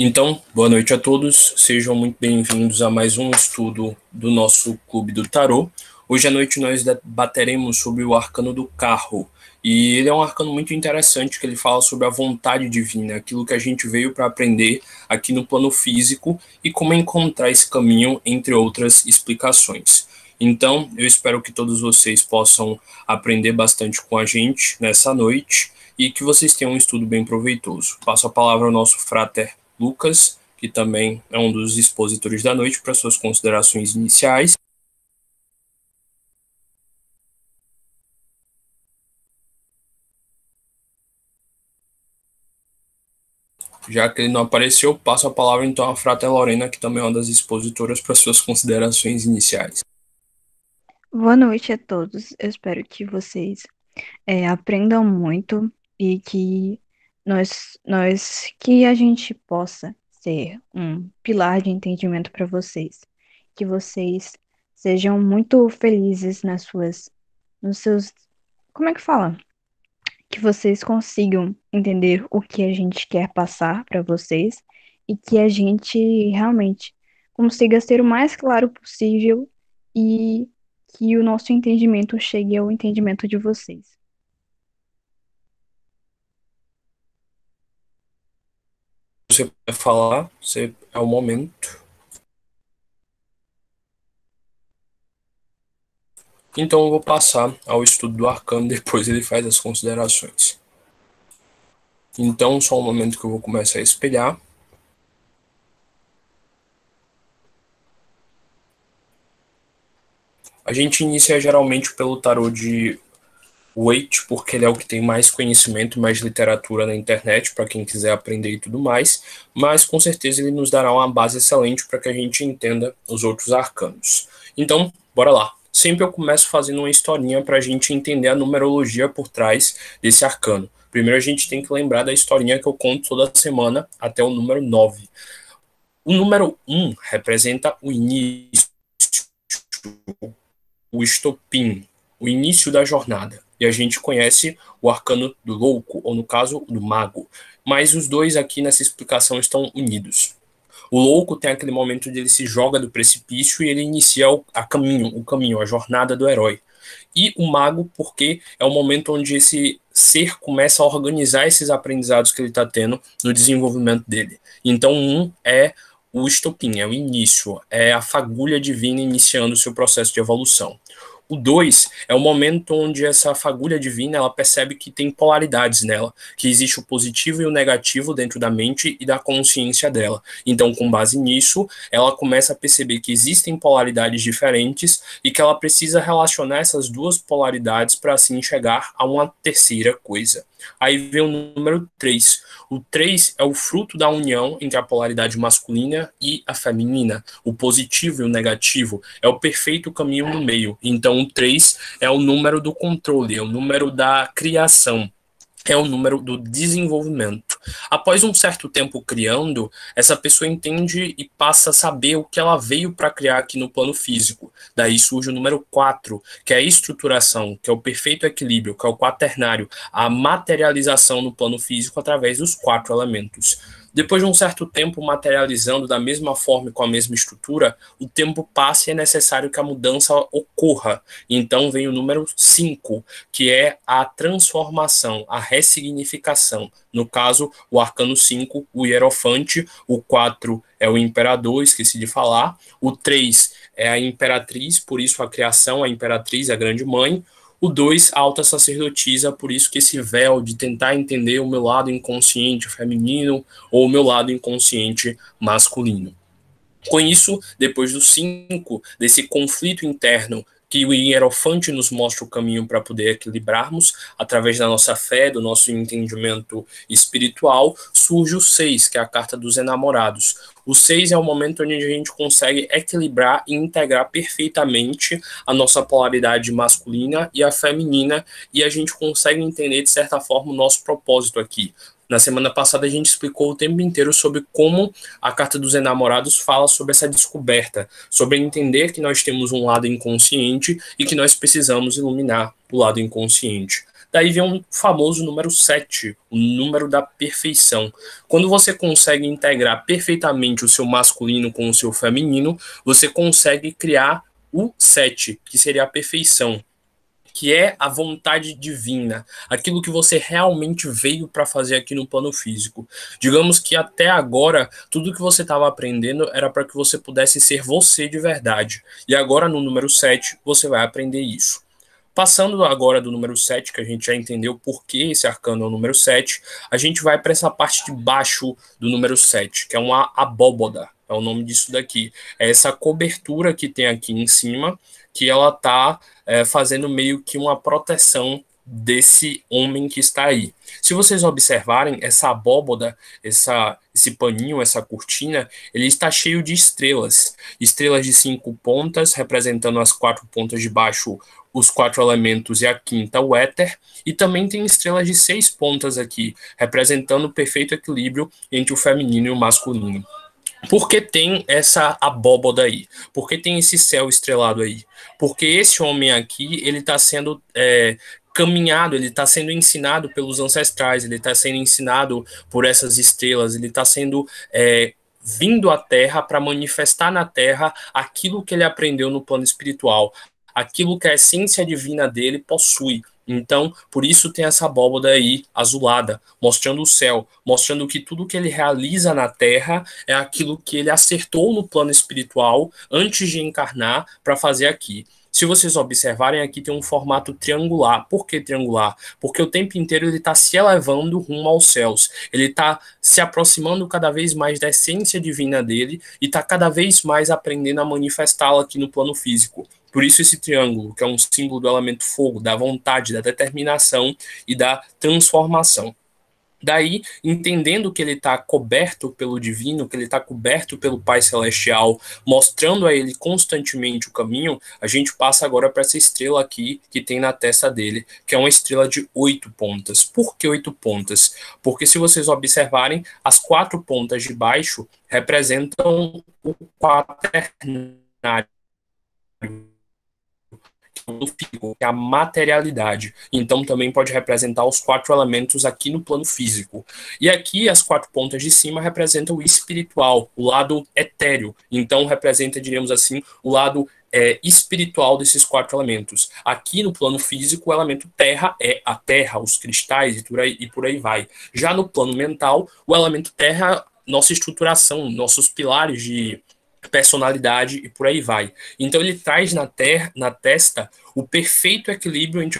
Então, boa noite a todos, sejam muito bem-vindos a mais um estudo do nosso Clube do Tarô. Hoje à noite nós debateremos sobre o arcano do carro, e ele é um arcano muito interessante, que ele fala sobre a vontade divina, aquilo que a gente veio para aprender aqui no plano físico e como encontrar esse caminho, entre outras explicações. Então, eu espero que todos vocês possam aprender bastante com a gente nessa noite e que vocês tenham um estudo bem proveitoso. Passo a palavra ao nosso frater Lucas, que também é um dos expositores da noite, para suas considerações iniciais. Já que ele não apareceu, passo a palavra então à frater Lorena, que também é uma das expositoras, para suas considerações iniciais. Boa noite a todos. Eu espero que vocês aprendam muito e que que a gente possa ser um pilar de entendimento para vocês. Que vocês sejam muito felizes nos seus, como é que fala? Que vocês consigam entender o que a gente quer passar para vocês e que a gente realmente consiga ser o mais claro possível e que o nosso entendimento chegue ao entendimento de vocês. Você quer falar? Você é o momento. Então eu vou passar ao estudo do arcano, depois ele faz as considerações. Então, só um momento que eu vou começar a espelhar. A gente inicia geralmente pelo tarô de Waite, porque ele é o que tem mais conhecimento, mais literatura na internet, para quem quiser aprender e tudo mais, mas com certeza ele nos dará uma base excelente para que a gente entenda os outros arcanos. Então, bora lá. Sempre eu começo fazendo uma historinha para a gente entender a numerologia por trás desse arcano. Primeiro a gente tem que lembrar da historinha que eu conto toda semana até o número 9. O número 1 representa o início, o estopim, o início da jornada. E a gente conhece o arcano do louco, ou no caso, do mago. Mas os dois aqui nessa explicação estão unidos. O louco tem aquele momento de ele se joga do precipício e ele inicia o caminho, a jornada do herói. E o mago, porque é o momento onde esse ser começa a organizar esses aprendizados que ele está tendo no desenvolvimento dele. Então, um é o estopim, é o início, é a fagulha divina iniciando o seu processo de evolução. O 2 é o momento onde essa fagulha divina ela percebe que tem polaridades nela, que existe o positivo e o negativo dentro da mente e da consciência dela. Então, com base nisso, ela começa a perceber que existem polaridades diferentes e que ela precisa relacionar essas duas polaridades para assim chegar a uma terceira coisa. Aí vem o número 3. O 3 é o fruto da união entre a polaridade masculina e a feminina. O positivo e o negativo é o perfeito caminho no meio. Então, o 3 é o número do controle, é o número da criação, é o número do desenvolvimento. Após um certo tempo criando, essa pessoa entende e passa a saber o que ela veio para criar aqui no plano físico. Daí surge o número 4, que é a estruturação, que é o perfeito equilíbrio, que é o quaternário, a materialização no plano físico através dos 4 elementos. Depois de um certo tempo materializando da mesma forma e com a mesma estrutura, o tempo passa e é necessário que a mudança ocorra. Então vem o número 5, que é a transformação, a ressignificação. No caso, o arcano 5, o hierofante, o 4 é o imperador, esqueci de falar, o 3 é a imperatriz, por isso a criação, a imperatriz, a grande mãe, o 2, a alta sacerdotisa, por isso que esse véu de tentar entender o meu lado inconsciente feminino ou o meu lado inconsciente masculino. Com isso, depois do 5, desse conflito interno, que o Hierofante nos mostra o caminho para poder equilibrarmos, através da nossa fé, do nosso entendimento espiritual, surge o 6, que é a carta dos enamorados. O 6 é o momento onde a gente consegue equilibrar e integrar perfeitamente a nossa polaridade masculina e a feminina, e a gente consegue entender, de certa forma, o nosso propósito aqui. Na semana passada a gente explicou o tempo inteiro sobre como a Carta dos Enamorados fala sobre essa descoberta, sobre entender que nós temos um lado inconsciente e que nós precisamos iluminar o lado inconsciente. Daí vem um famoso número 7, o número da perfeição. Quando você consegue integrar perfeitamente o seu masculino com o seu feminino, você consegue criar o 7, que seria a perfeição, que é a vontade divina, aquilo que você realmente veio para fazer aqui no plano físico. Digamos que até agora, tudo que você estava aprendendo era para que você pudesse ser você de verdade. E agora, no número 7, você vai aprender isso. Passando agora do número 7, que a gente já entendeu por que esse arcano é o número 7, a gente vai para essa parte de baixo do número 7, que é uma abóboda, é o nome disso daqui. É essa cobertura que tem aqui em cima, que ela está fazendo meio que uma proteção desse homem que está aí. Se vocês observarem, essa abóboda, esse paninho, essa cortina, ele está cheio de estrelas. Estrelas de 5 pontas, representando as 4 pontas de baixo, os 4 elementos, e a quinta, o éter. E também tem estrelas de 6 pontas aqui, representando o perfeito equilíbrio entre o feminino e o masculino. Por que tem essa abóboda aí? Por que tem esse céu estrelado aí? Porque esse homem aqui, ele está sendo caminhado, ele está sendo ensinado pelos ancestrais, ele está sendo ensinado por essas estrelas, ele está sendo vindo à Terra para manifestar na Terra aquilo que ele aprendeu no plano espiritual, aquilo que a essência divina dele possui. Então, por isso tem essa abóboda aí azulada, mostrando o céu, mostrando que tudo que ele realiza na Terra é aquilo que ele acertou no plano espiritual antes de encarnar para fazer aqui. Se vocês observarem, aqui tem um formato triangular. Por que triangular? Porque o tempo inteiro ele está se elevando rumo aos céus. Ele está se aproximando cada vez mais da essência divina dele e está cada vez mais aprendendo a manifestá-la aqui no plano físico. Por isso esse triângulo, que é um símbolo do elemento fogo, da vontade, da determinação e da transformação. Daí, entendendo que ele está coberto pelo divino, que ele está coberto pelo Pai Celestial, mostrando a ele constantemente o caminho, a gente passa agora para essa estrela aqui que tem na testa dele, que é uma estrela de 8 pontas. Por que 8 pontas? Porque se vocês observarem, as 4 pontas de baixo representam o quaternário, que é a materialidade. Então também pode representar os 4 elementos aqui no plano físico. E aqui as 4 pontas de cima representam o espiritual, o lado etéreo. Então representa, diríamos assim, o lado espiritual desses 4 elementos. Aqui no plano físico, o elemento terra é a terra, os cristais e por aí vai. Já no plano mental, o elemento terra, nossa estruturação, nossos pilares de personalidade e por aí vai. Então ele traz na testa o perfeito equilíbrio entre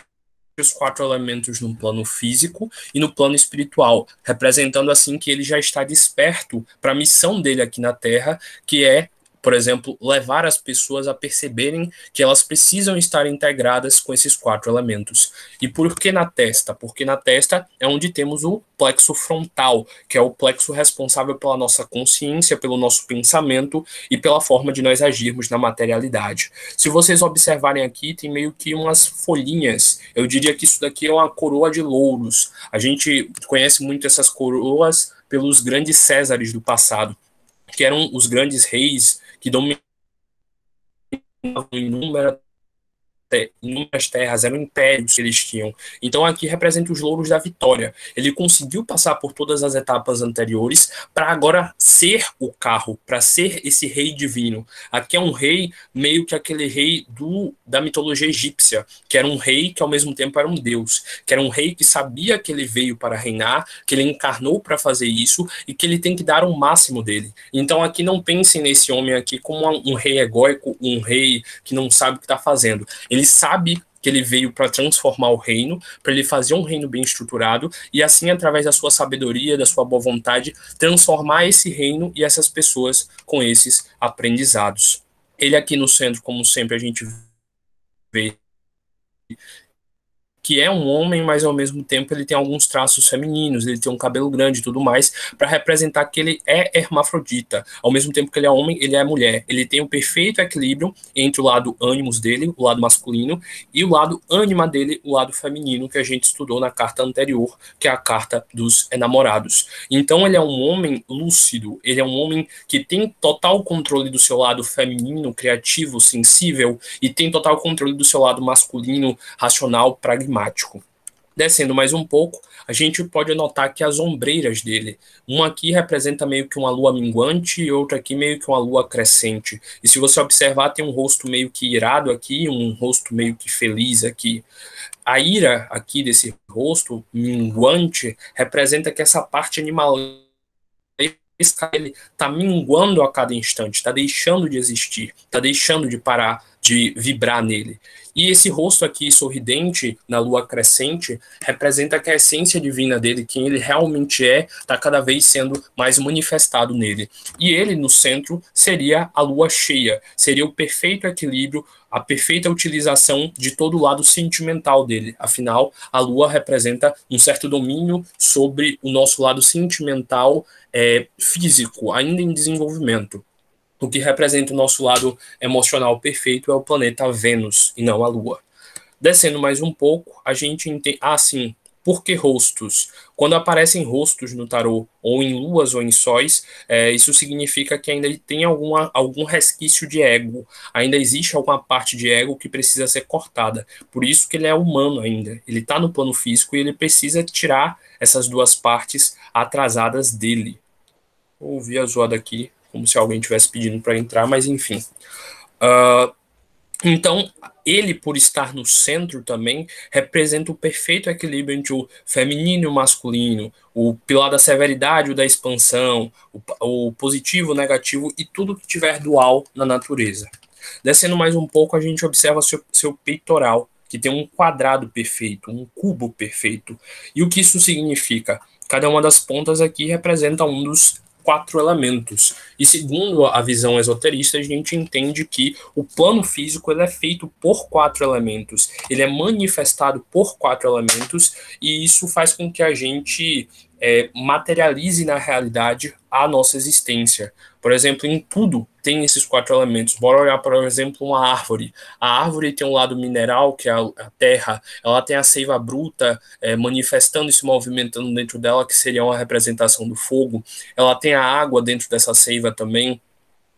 os 4 elementos no plano físico e no plano espiritual, representando assim que ele já está desperto para a missão dele aqui na Terra, que é, por exemplo, levar as pessoas a perceberem que elas precisam estar integradas com esses 4 elementos. E por que na testa? Porque na testa é onde temos o plexo frontal, que é o plexo responsável pela nossa consciência, pelo nosso pensamento e pela forma de nós agirmos na materialidade. Se vocês observarem aqui, tem meio que umas folhinhas. Eu diria que isso daqui é uma coroa de louros. A gente conhece muito essas coroas pelos grandes Césares do passado, que eram os grandes reis que dominavam inúmeras terras, eram impérios que eles tinham. Então aqui representa os louros da vitória. Ele conseguiu passar por todas as etapas anteriores para agora ser o carro, para ser esse rei divino. Aqui é um rei meio que aquele rei da mitologia egípcia, que era um rei que ao mesmo tempo era um deus, que era um rei que sabia que ele veio para reinar, que ele encarnou para fazer isso e que ele tem que dar o máximo dele. Então aqui não pensem nesse homem aqui como um rei egóico, um rei que não sabe o que está fazendo. Ele sabe que ele veio para transformar o reino, para ele fazer um reino bem estruturado e assim, através da sua sabedoria, da sua boa vontade, transformar esse reino e essas pessoas com esses aprendizados. Ele aqui no centro, como sempre a gente vê, que é um homem, mas ao mesmo tempo ele tem alguns traços femininos, ele tem um cabelo grande e tudo mais, para representar que ele é hermafrodita. Ao mesmo tempo que ele é homem, ele é mulher. Ele tem um perfeito equilíbrio entre o lado ânimos dele, o lado masculino, e o lado ânima dele, o lado feminino, que a gente estudou na carta anterior, que é a carta dos enamorados. Então ele é um homem lúcido, ele é um homem que tem total controle do seu lado feminino, criativo, sensível, e tem total controle do seu lado masculino, racional, pragmático. Descendo mais um pouco, a gente pode notar que as ombreiras dele, uma aqui representa meio que uma lua minguante e outra aqui meio que uma lua crescente. E se você observar, tem um rosto meio que irado aqui, um rosto meio que feliz aqui. A ira aqui desse rosto minguante representa que essa parte animalesca ele está minguando a cada instante, está deixando de existir, está deixando de parar de vibrar nele. E esse rosto aqui sorridente na lua crescente representa que a essência divina dele, quem ele realmente é, está cada vez sendo mais manifestado nele. E ele no centro seria a lua cheia, seria o perfeito equilíbrio, a perfeita utilização de todo o lado sentimental dele. Afinal, a lua representa um certo domínio sobre o nosso lado sentimental, físico, ainda em desenvolvimento. O que representa o nosso lado emocional perfeito é o planeta Vênus e não a Lua. Descendo mais um pouco, a gente entende. Ah, sim. Por que rostos? Quando aparecem rostos no tarô, ou em luas ou em sóis, isso significa que ainda tem algum resquício de ego. Ainda existe alguma parte de ego que precisa ser cortada. Por isso que ele é humano ainda. Ele está no plano físico e ele precisa tirar essas duas partes atrasadas dele. Ouvi a zoada aqui, como se alguém estivesse pedindo para entrar, mas enfim. Uh, então, ele, por estar no centro também, representa o perfeito equilíbrio entre o feminino e o masculino, o pilar da severidade, o da expansão, o positivo, o negativo e tudo que tiver dual na natureza. Descendo mais um pouco, a gente observa seu peitoral, que tem um quadrado perfeito, um cubo perfeito. E o que isso significa? Cada uma das pontas aqui representa um dos quatro elementos. E segundo a visão esoterista, a gente entende que o plano físico ele é feito por quatro elementos. Ele é manifestado por quatro elementos e isso faz com que a gente materialize na realidade a nossa existência. Por exemplo, em tudo tem esses quatro elementos. Bora olhar, por exemplo, uma árvore. A árvore tem um lado mineral, que é a terra. Ela tem a seiva bruta manifestando e se movimentando dentro dela, que seria uma representação do fogo. Ela tem a água dentro dessa seiva também,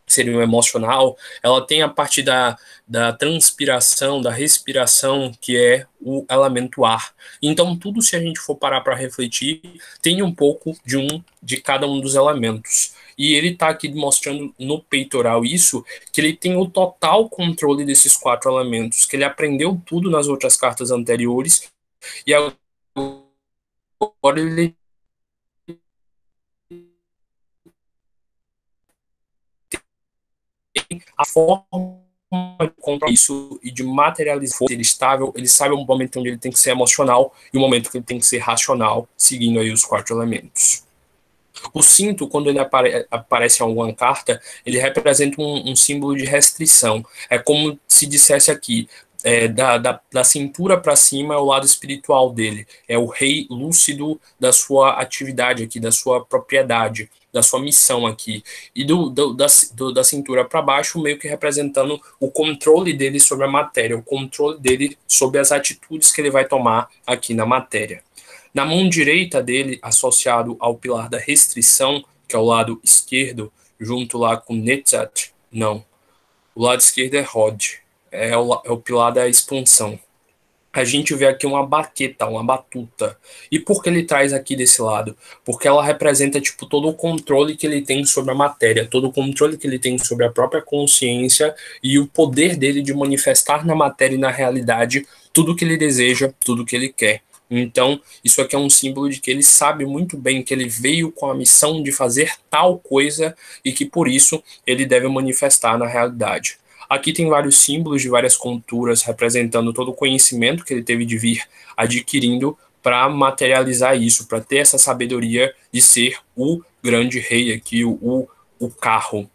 seria o emocional. Ela tem a parte da transpiração, da respiração, que é o elemento ar. Então, tudo, se a gente for parar para refletir, tem um pouco de cada um dos elementos. E ele está aqui mostrando no peitoral isso, que ele tem o total controle desses quatro elementos, que ele aprendeu tudo nas outras cartas anteriores, e agora ele tem a forma de controlar isso e de materializar ele estável, ele sabe o momento onde ele tem que ser emocional e o momento que ele tem que ser racional, seguindo aí os quatro elementos. O cinto, quando ele aparece em alguma carta, ele representa um símbolo de restrição. É como se dissesse aqui, da cintura para cima é o lado espiritual dele. É o rei lúcido da sua atividade aqui, da sua propriedade, da sua missão aqui. E da cintura para baixo, meio que representando o controle dele sobre a matéria, o controle dele sobre as atitudes que ele vai tomar aqui na matéria. Na mão direita dele, associado ao pilar da restrição, que é o lado esquerdo, junto lá com Netzat, não. O lado esquerdo é Rod, é o pilar da expansão. A gente vê aqui uma baqueta, uma batuta. E por que ele traz aqui desse lado? Porque ela representa tipo todo o controle que ele tem sobre a matéria, todo o controle que ele tem sobre a própria consciência e o poder dele de manifestar na matéria e na realidade tudo o que ele deseja, tudo o que ele quer. Então, isso aqui é um símbolo de que ele sabe muito bem que ele veio com a missão de fazer tal coisa e que por isso ele deve manifestar na realidade. Aqui tem vários símbolos de várias culturas representando todo o conhecimento que ele teve de vir adquirindo para materializar isso, para ter essa sabedoria de ser o grande rei aqui, o carro.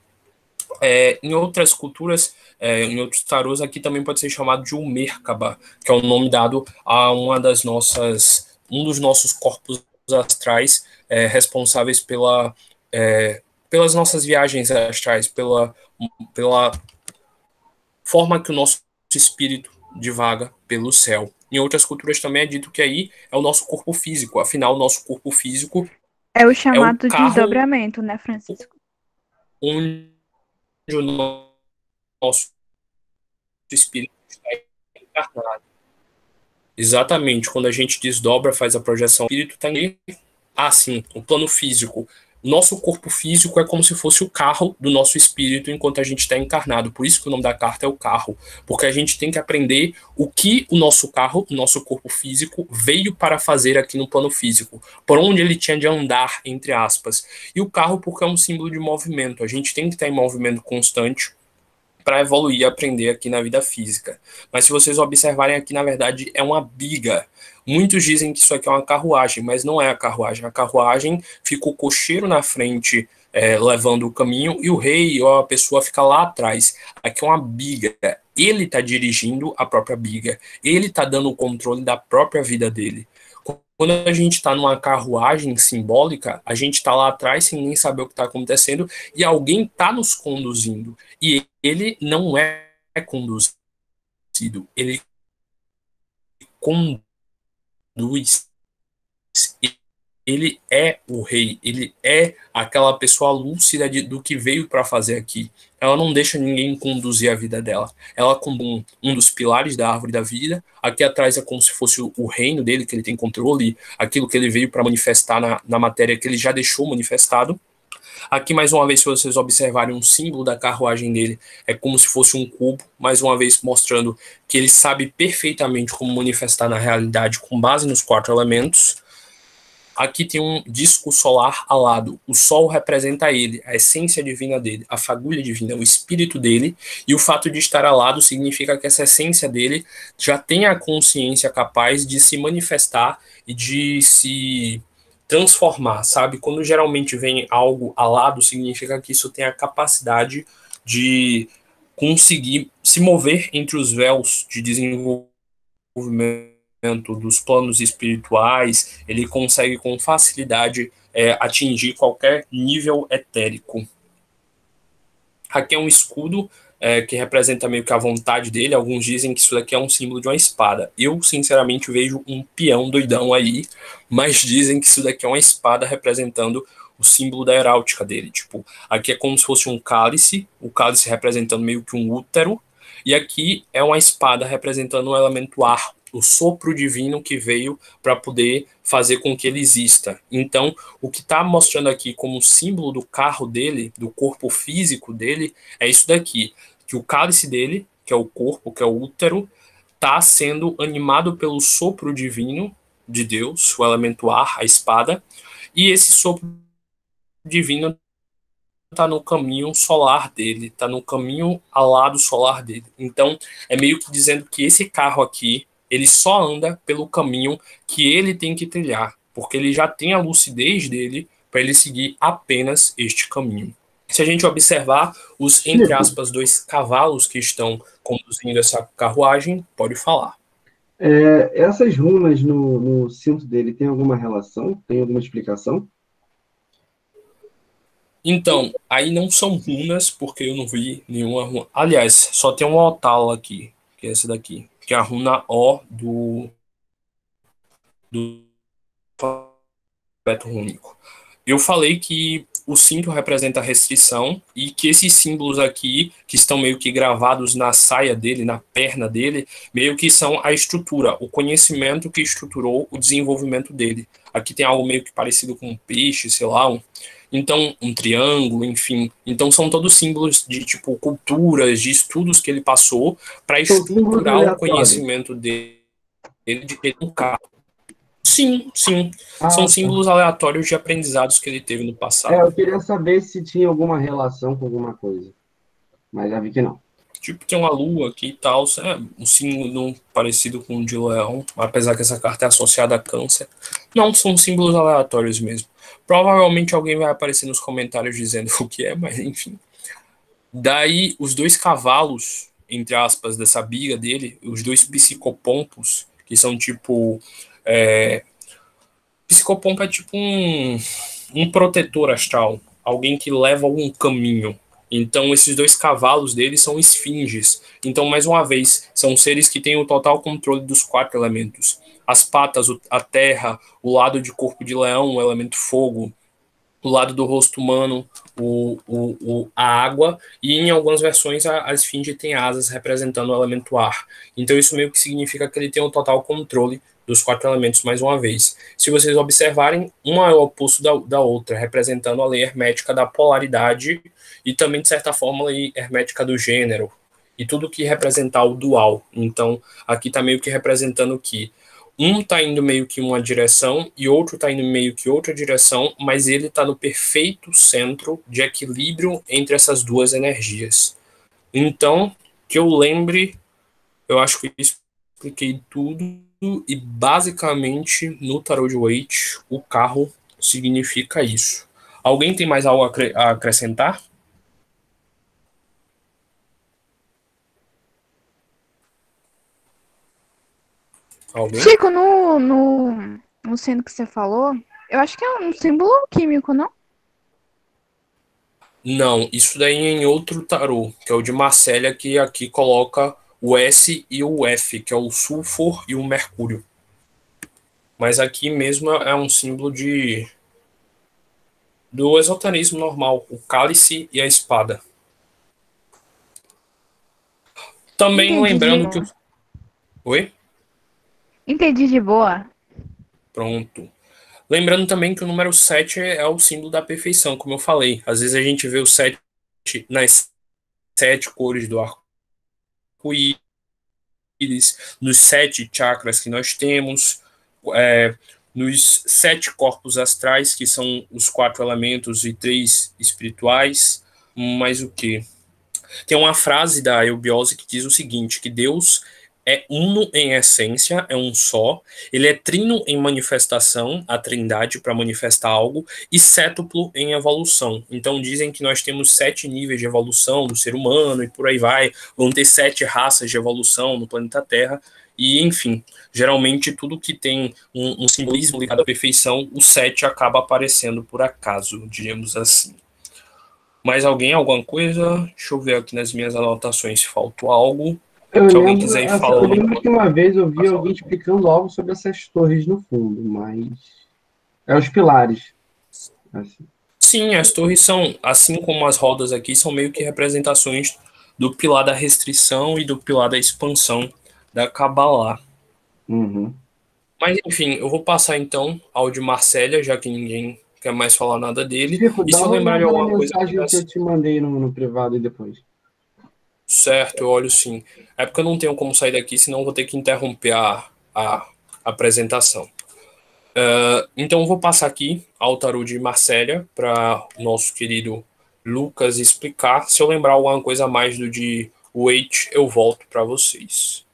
Em outras culturas, em outros tarôs, aqui também pode ser chamado de um Merkaba, que é o nome dado a um dos nossos corpos astrais responsáveis pelas nossas viagens astrais, pela forma que o nosso espírito divaga pelo céu. Em outras culturas também é dito que aí é o nosso corpo físico, afinal, o nosso corpo físico É o é o chamado carro desdobramento, né, Francisco? onde o nosso espírito está encarnado. Exatamente, quando a gente desdobra, faz a projeção, o espírito está em. Ah, sim, o plano físico. Nosso corpo físico é como se fosse o carro do nosso espírito enquanto a gente está encarnado. Por isso que o nome da carta é o carro. Porque a gente tem que aprender o que o nosso carro, o nosso corpo físico, veio para fazer aqui no plano físico. Por onde ele tinha de andar, entre aspas. E o carro, porque é um símbolo de movimento. A gente tem que estar em movimento constante para evoluir e aprender aqui na vida física. Mas se vocês observarem aqui, na verdade, é uma biga. Muitos dizem que isso aqui é uma carruagem, mas não é a carruagem. A carruagem fica o cocheiro na frente, levando o caminho, e o rei ou a pessoa fica lá atrás. Aqui é uma biga. Ele está dirigindo a própria biga. Ele está dando o controle da própria vida dele. Quando a gente está numa carruagem simbólica, a gente está lá atrás sem nem saber o que está acontecendo e alguém está nos conduzindo. E ele não é conduzido, ele conduz. Ele é o rei, ele é aquela pessoa lúcida do que veio para fazer aqui. Ela não deixa ninguém conduzir a vida dela. Ela, como um dos pilares da árvore da vida, aqui atrás é como se fosse o reino dele, que ele tem controle, aquilo que ele veio para manifestar na matéria que ele já deixou manifestado. Aqui, mais uma vez, se vocês observarem um símbolo da carruagem dele, é como se fosse um cubo, mais uma vez mostrando que ele sabe perfeitamente como manifestar na realidade com base nos 4 elementos. Aqui tem um disco solar alado. O sol representa ele, a essência divina dele, a fagulha divina, o espírito dele. E o fato de estar alado significa que essa essência dele já tem a consciência capaz de se manifestar e de se transformar, sabe? Quando geralmente vem algo alado, significa que isso tem a capacidade de conseguir se mover entre os véus de desenvolvimento dos planos espirituais, ele consegue com facilidade atingir qualquer nível etérico. Aqui é um escudo que representa meio que a vontade dele. Alguns dizem que isso daqui é um símbolo de uma espada. Eu, sinceramente, vejo um peão doidão aí, mas dizem que isso daqui é uma espada representando o símbolo da heráldica dele. Tipo, aqui é como se fosse um cálice, o cálice representando meio que um útero, e aqui é uma espada representando o elemento ar, o sopro divino que veio para poder fazer com que ele exista. Então, o que está mostrando aqui como símbolo do carro dele, do corpo físico dele, é isso daqui, que o cálice dele, que é o corpo, que é o útero, está sendo animado pelo sopro divino de Deus, o elemento ar, a espada, e esse sopro divino está no caminho solar dele, está no caminho alado solar dele. Então, é meio que dizendo que esse carro aqui, ele só anda pelo caminho que ele tem que trilhar, porque ele já tem a lucidez dele para ele seguir apenas este caminho. Se a gente observar os, entre Chico, aspas, 2 cavalos que estão conduzindo essa carruagem, pode falar. essas runas no cinto dele tem alguma relação? Tem alguma explicação? Então, aí não são runas, porque eu não vi nenhuma runa. Aliás, só tem uma Otala aqui, que é essa daqui, que é a runa O do alfabeto rúnico. Eu falei que o cinto representa a restrição e que esses símbolos aqui, que estão meio que gravados na saia dele, na perna dele, meio que são a estrutura, o conhecimento que estruturou o desenvolvimento dele. Aqui tem algo meio que parecido com um peixe, sei lá, então um triângulo, enfim. Então são todos símbolos de tipo culturas, de estudos que ele passou para São símbolos estruturar o aleatórios. conhecimento dele de ter um carro. Sim, sim. São Ah, tá. símbolos aleatórios de aprendizados que ele teve no Eu passado. queria saber se tinha alguma relação com alguma coisa, mas já vi que não. Tipo, tem uma lua aqui e tal, um símbolo parecido com o de leão, apesar que essa carta é associada a câncer. Não, são símbolos aleatórios mesmo. Provavelmente alguém vai aparecer nos comentários dizendo o que é, mas enfim. Daí, os 2 cavalos, entre aspas, dessa biga dele, os 2 psicopompos, que são tipo... Psicopompo é tipo um protetor astral, alguém que leva um caminho. Então, esses 2 cavalos dele são esfinges. Então, mais uma vez, são seres que têm o total controle dos 4 elementos. As patas, a terra, o lado de corpo de leão, o elemento fogo, o lado do rosto humano, a água, e em algumas versões a esfinge tem asas representando o elemento ar. Então isso meio que significa que ele tem um total controle dos 4 elementos mais uma vez. Se vocês observarem, uma é o oposto da outra, representando a lei hermética da polaridade e também, de certa forma, a lei hermética do gênero, e tudo que representar o dual. Então, aqui está meio que representando que um está indo meio que uma direção e outro está indo meio que outra direção, mas ele está no perfeito centro de equilíbrio entre essas duas energias. Então, que eu lembre, eu acho que eu expliquei tudo e basicamente no Tarot de Waite o carro significa isso. Alguém tem mais algo a acrescentar? Alguém? Chico, no sino que você falou, eu acho que é um símbolo químico, não? Não, isso daí é em outro tarô, que é o de Marcélia, que aqui coloca o S e o F, que é o sulfur e o mercúrio. Mas aqui mesmo é um símbolo do esoterismo normal, o cálice e a espada. Também Entendi de lembrando que... boa. Oi? Entendi de boa. Pronto. Lembrando também que o número 7 é o símbolo da perfeição, como eu falei. Às vezes a gente vê o 7 nas 7 cores do arco-íris, nos 7 chakras que nós temos, nos 7 corpos astrais, que são os 4 elementos e 3 espirituais. Mas o que? Tem uma frase da eubiose que diz o seguinte, que Deus é uno em essência, é um só, ele é trino em manifestação, a trindade para manifestar algo, e cétuplo em evolução. Então dizem que nós temos 7 níveis de evolução do ser humano e por aí vai, vão ter 7 raças de evolução no planeta Terra, e enfim, geralmente tudo que tem um simbolismo ligado à perfeição, o 7 acaba aparecendo por acaso, diríamos assim. Mais alguém, alguma coisa? Deixa eu ver aqui nas minhas anotações se faltou algo. Eu Se alguém lembro, quiser ir assim, eu falando lembro que enquanto uma vez eu eu vi passo alguém algo. explicando algo sobre essas torres no fundo, mas é os pilares, assim. Sim, as torres são, assim como as rodas aqui, são meio que representações do pilar da restrição e do pilar da expansão da Kabbalah. Uhum. Mas enfim, eu vou passar então ao de Marcélia, já que ninguém quer mais falar nada dele. Chico, E dá se eu uma lembrar de olhada na alguma coisa que mensagem que eu desse te mandei no privado e depois. certo, eu olho sim. É porque eu não tenho como sair daqui, senão eu vou ter que interromper a apresentação. Então, eu vou passar aqui ao tarô de Marcélia para o nosso querido Lucas explicar. Se eu lembrar alguma coisa a mais do de Wait, eu volto para vocês.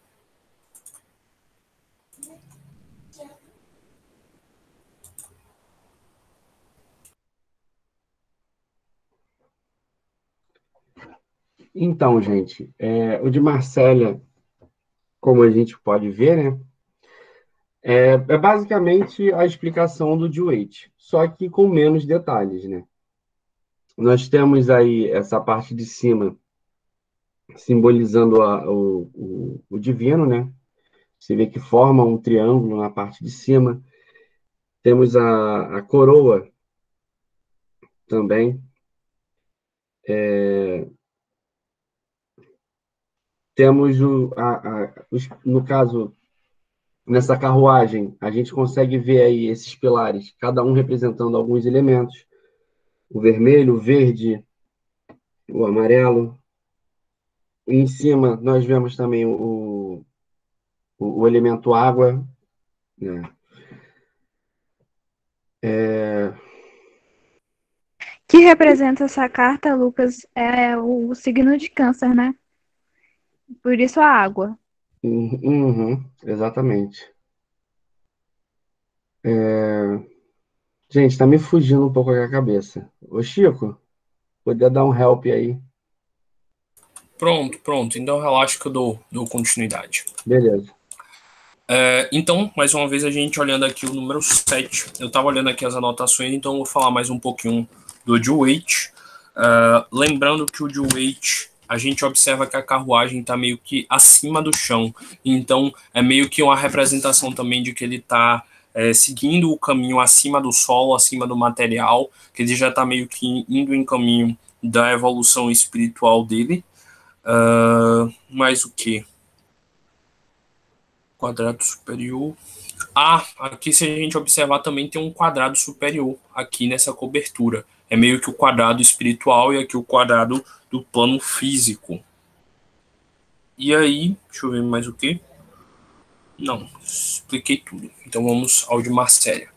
Então, gente, o de Marsella, como a gente pode ver, né, é basicamente a explicação do Dewey, só que com menos detalhes, né? Nós temos aí essa parte de cima simbolizando o divino, né? Você vê que forma um triângulo na parte de cima. Temos a coroa também. Temos no caso, nessa carruagem, a gente consegue ver aí esses pilares, cada um representando alguns elementos. O vermelho, o verde, o amarelo. E em cima, nós vemos também o elemento água, né? Que representa essa carta, Lucas, é o signo de câncer, né? Por isso a água. Uhum, exatamente. Gente, tá me fugindo um pouco a cabeça. Ô, Chico, poder dar um help aí? Pronto, pronto. Então, relaxa que eu dou continuidade. Beleza. Então, mais uma vez, a gente olhando aqui o número 7. Eu estava olhando aqui as anotações, então eu vou falar mais um pouquinho do Dewey. Lembrando que o Dewey, a gente observa que a carruagem está meio que acima do chão. Então, é meio que uma representação também de que ele está seguindo o caminho acima do solo, acima do material, que ele já está meio que indo em caminho da evolução espiritual dele. Mais o que? Quadrado superior. Aqui se a gente observar também tem um quadrado superior aqui nessa cobertura. É meio que o quadrado espiritual e aqui o quadrado do plano físico. E aí, deixa eu ver mais o que. Não, expliquei tudo. Então vamos ao de Marcélia.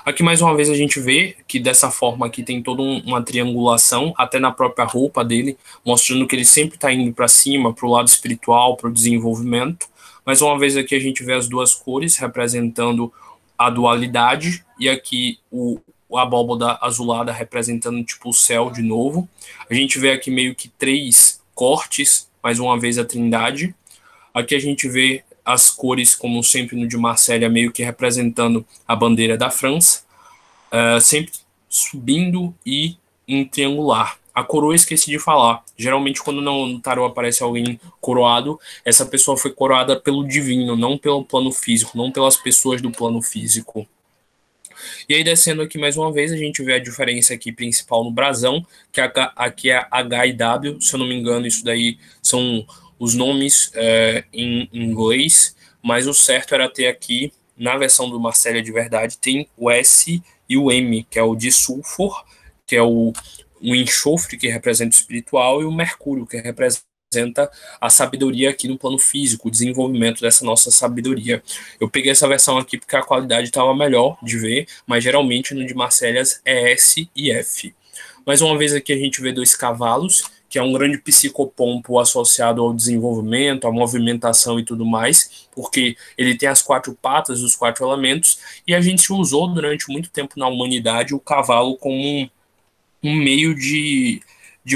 Aqui mais uma vez a gente vê que dessa forma aqui tem toda uma triangulação, até na própria roupa dele, mostrando que ele sempre está indo para cima, para o lado espiritual, para o desenvolvimento. Mais uma vez aqui a gente vê as duas cores representando a dualidade, e aqui a abóboda azulada representando tipo o céu de novo. A gente vê aqui meio que 3 cortes, mais uma vez a trindade. Aqui a gente vê as cores, como sempre no de Marcélia, meio que representando a bandeira da França, sempre subindo e em triangular. A coroa eu esqueci de falar. Geralmente, quando no tarô aparece alguém coroado, essa pessoa foi coroada pelo divino, não pelo plano físico, não pelas pessoas do plano físico. E aí, descendo aqui mais uma vez, a gente vê a diferença aqui principal no brasão, que aqui é H e W, se eu não me engano, isso daí são os nomes em inglês, mas o certo era ter aqui, na versão do Marcélia de verdade, tem o S e o M, que é o de sulfur, que é o enxofre, que representa o espiritual, e o mercúrio, que representa a sabedoria aqui no plano físico, o desenvolvimento dessa nossa sabedoria. Eu peguei essa versão aqui porque a qualidade estava melhor de ver, mas geralmente no de Marcélias é S e F. Mais uma vez aqui a gente vê 2 cavalos, que é um grande psicopompo associado ao desenvolvimento, à movimentação e tudo mais, porque ele tem as 4 patas, os 4 elementos, e a gente usou durante muito tempo na humanidade o cavalo como um meio de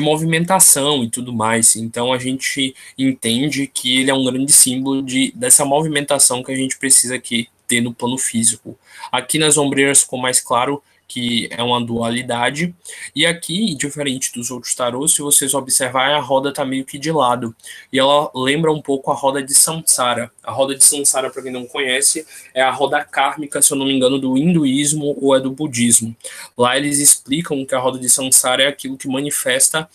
movimentação e tudo mais. Então a gente entende que ele é um grande símbolo dessa movimentação que a gente precisa aqui ter no plano físico. Aqui nas ombreiras ficou mais claro que é uma dualidade, e aqui, diferente dos outros tarôs, se vocês observarem, a roda está meio que de lado, e ela lembra um pouco a roda de Samsara. A roda de Samsara, para quem não conhece, é a roda kármica, se eu não me engano, do hinduísmo ou é do budismo. Lá eles explicam que a roda de Samsara é aquilo que manifesta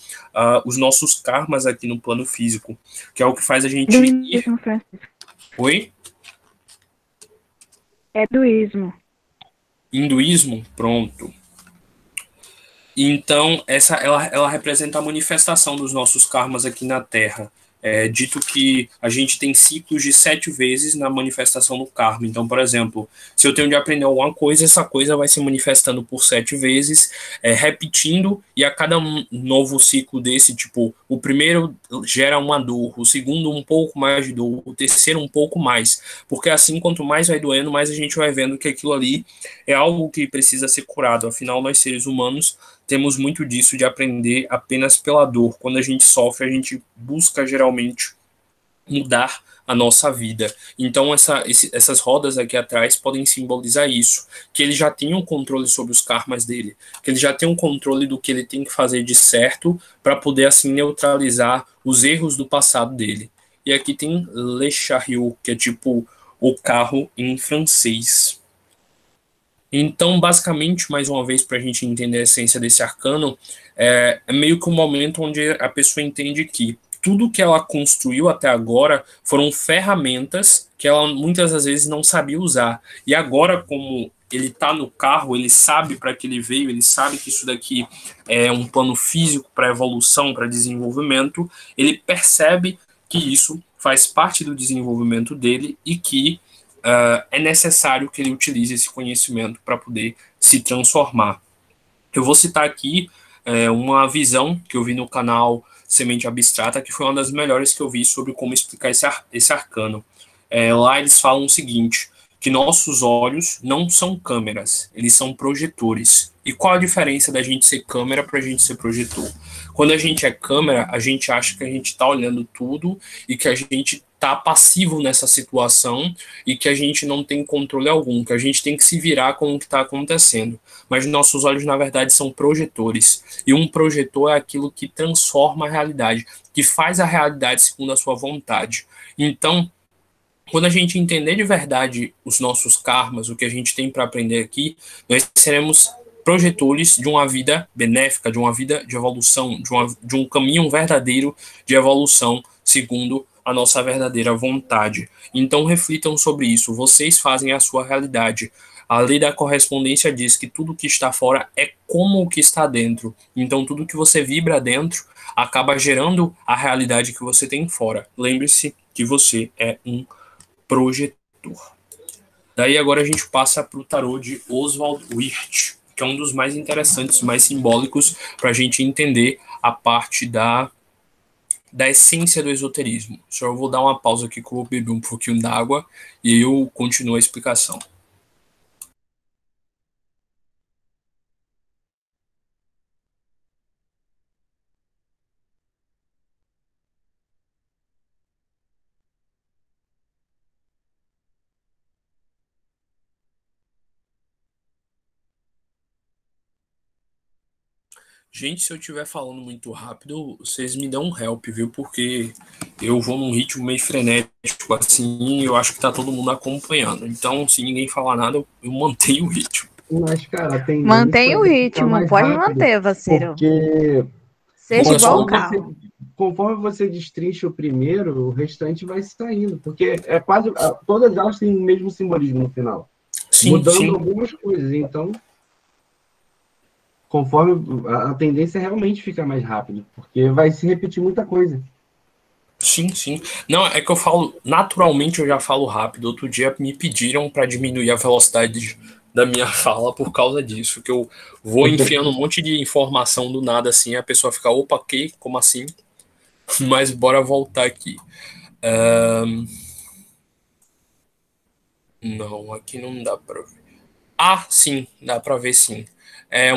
os nossos karmas aqui no plano físico, que é o que faz a gente ir... Oi? É hinduísmo. Hinduísmo? Pronto. Então, ela representa a manifestação dos nossos karmas aqui na Terra. É dito que a gente tem ciclos de 7 vezes na manifestação do karma. Então, por exemplo, se eu tenho de aprender alguma coisa, essa coisa vai se manifestando por 7 vezes, repetindo, e a cada novo ciclo desse, tipo, o primeiro gera uma dor, o segundo um pouco mais de dor, o terceiro um pouco mais. Porque assim, quanto mais vai doendo, mais a gente vai vendo que aquilo ali é algo que precisa ser curado. Afinal, nós seres humanos temos muito disso de aprender apenas pela dor. Quando a gente sofre, a gente busca geralmente mudar a nossa vida. Então essas rodas aqui atrás podem simbolizar isso, que ele já tem um controle sobre os karmas dele, que ele já tem um controle do que ele tem que fazer de certo para poder assim neutralizar os erros do passado dele. E aqui tem Le Chariot, que é tipo o carro em francês. Então, basicamente, mais uma vez, para a gente entender a essência desse arcano, é meio que um momento onde a pessoa entende que tudo que ela construiu até agora foram ferramentas que ela muitas das vezes não sabia usar. E agora, como ele está no carro, ele sabe para que ele veio, ele sabe que isso daqui é um plano físico para evolução, para desenvolvimento, ele percebe que isso faz parte do desenvolvimento dele e que é necessário que ele utilize esse conhecimento para poder se transformar. Eu vou citar aqui uma visão que eu vi no canal Semente Abstrata, que foi uma das melhores que eu vi sobre como explicar esse arcano. Lá eles falam o seguinte, que nossos olhos não são câmeras, eles são projetores. E qual a diferença da gente ser câmera para a gente ser projetor? Quando a gente é câmera, a gente acha que a gente está olhando tudo e que a gente está passivo nessa situação e que a gente não tem controle algum, que a gente tem que se virar com o que está acontecendo. Mas nossos olhos, na verdade, são projetores. E um projetor é aquilo que transforma a realidade, que faz a realidade segundo a sua vontade. Então, Quando a gente entender de verdade os nossos karmas, o que a gente tem para aprender aqui, nós seremos projetores de uma vida benéfica, de uma vida de evolução, de um caminho verdadeiro de evolução, segundo a nossa verdadeira vontade. Então reflitam sobre isso. Vocês fazem a sua realidade. A lei da correspondência diz que tudo que está fora é como o que está dentro. Então tudo que você vibra dentro acaba gerando a realidade que você tem fora. Lembre-se que você é um projetor. Daí agora a gente passa para o tarô de Oswald Wirth, que é um dos mais interessantes, mais simbólicos, para a gente entender a parte da essência do esoterismo. Só eu vou dar uma pausa aqui que eu vou beber um pouquinho d'água e eu continuo a explicação. Gente, se eu estiver falando muito rápido, vocês me dão um help, viu? Porque eu vou num ritmo meio frenético assim e eu acho que tá todo mundo acompanhando. Então, se ninguém falar nada, eu mantenho o ritmo. Mas, cara, a tendência Mantém o é ficar ritmo, mais pode rápido, manter, Vaceiro. porque Seja igual o Conforme carro. conforme você destrincha o primeiro, o restante vai saindo, porque é quase todas elas têm o mesmo simbolismo no final, sim, mudando sim. algumas coisas. Então, conforme a tendência é realmente fica mais rápido, porque vai se repetir muita coisa. Sim, sim. Não, é que eu falo, naturalmente eu já falo rápido. Outro dia me pediram para diminuir a velocidade da minha fala por causa disso, que eu vou enfiando um monte de informação do nada assim, a pessoa fica, opa, que? Como assim? Mas bora voltar aqui. Não, aqui não dá pra ver. Ah, sim, dá pra ver sim.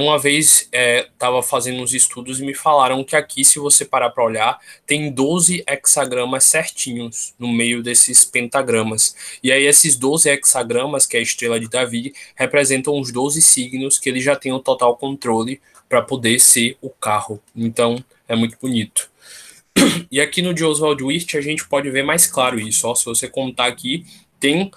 Uma vez estava fazendo uns estudos e me falaram que aqui, se você parar para olhar, tem 12 hexagramas certinhos no meio desses pentagramas. E aí esses 12 hexagramas, que é a estrela de Davi, representam os 12 signos que ele já tem o total controle para poder ser o carro. Então, é muito bonito. E aqui no de Oswald Wirth a gente pode ver mais claro isso. Ó, se você contar aqui, tem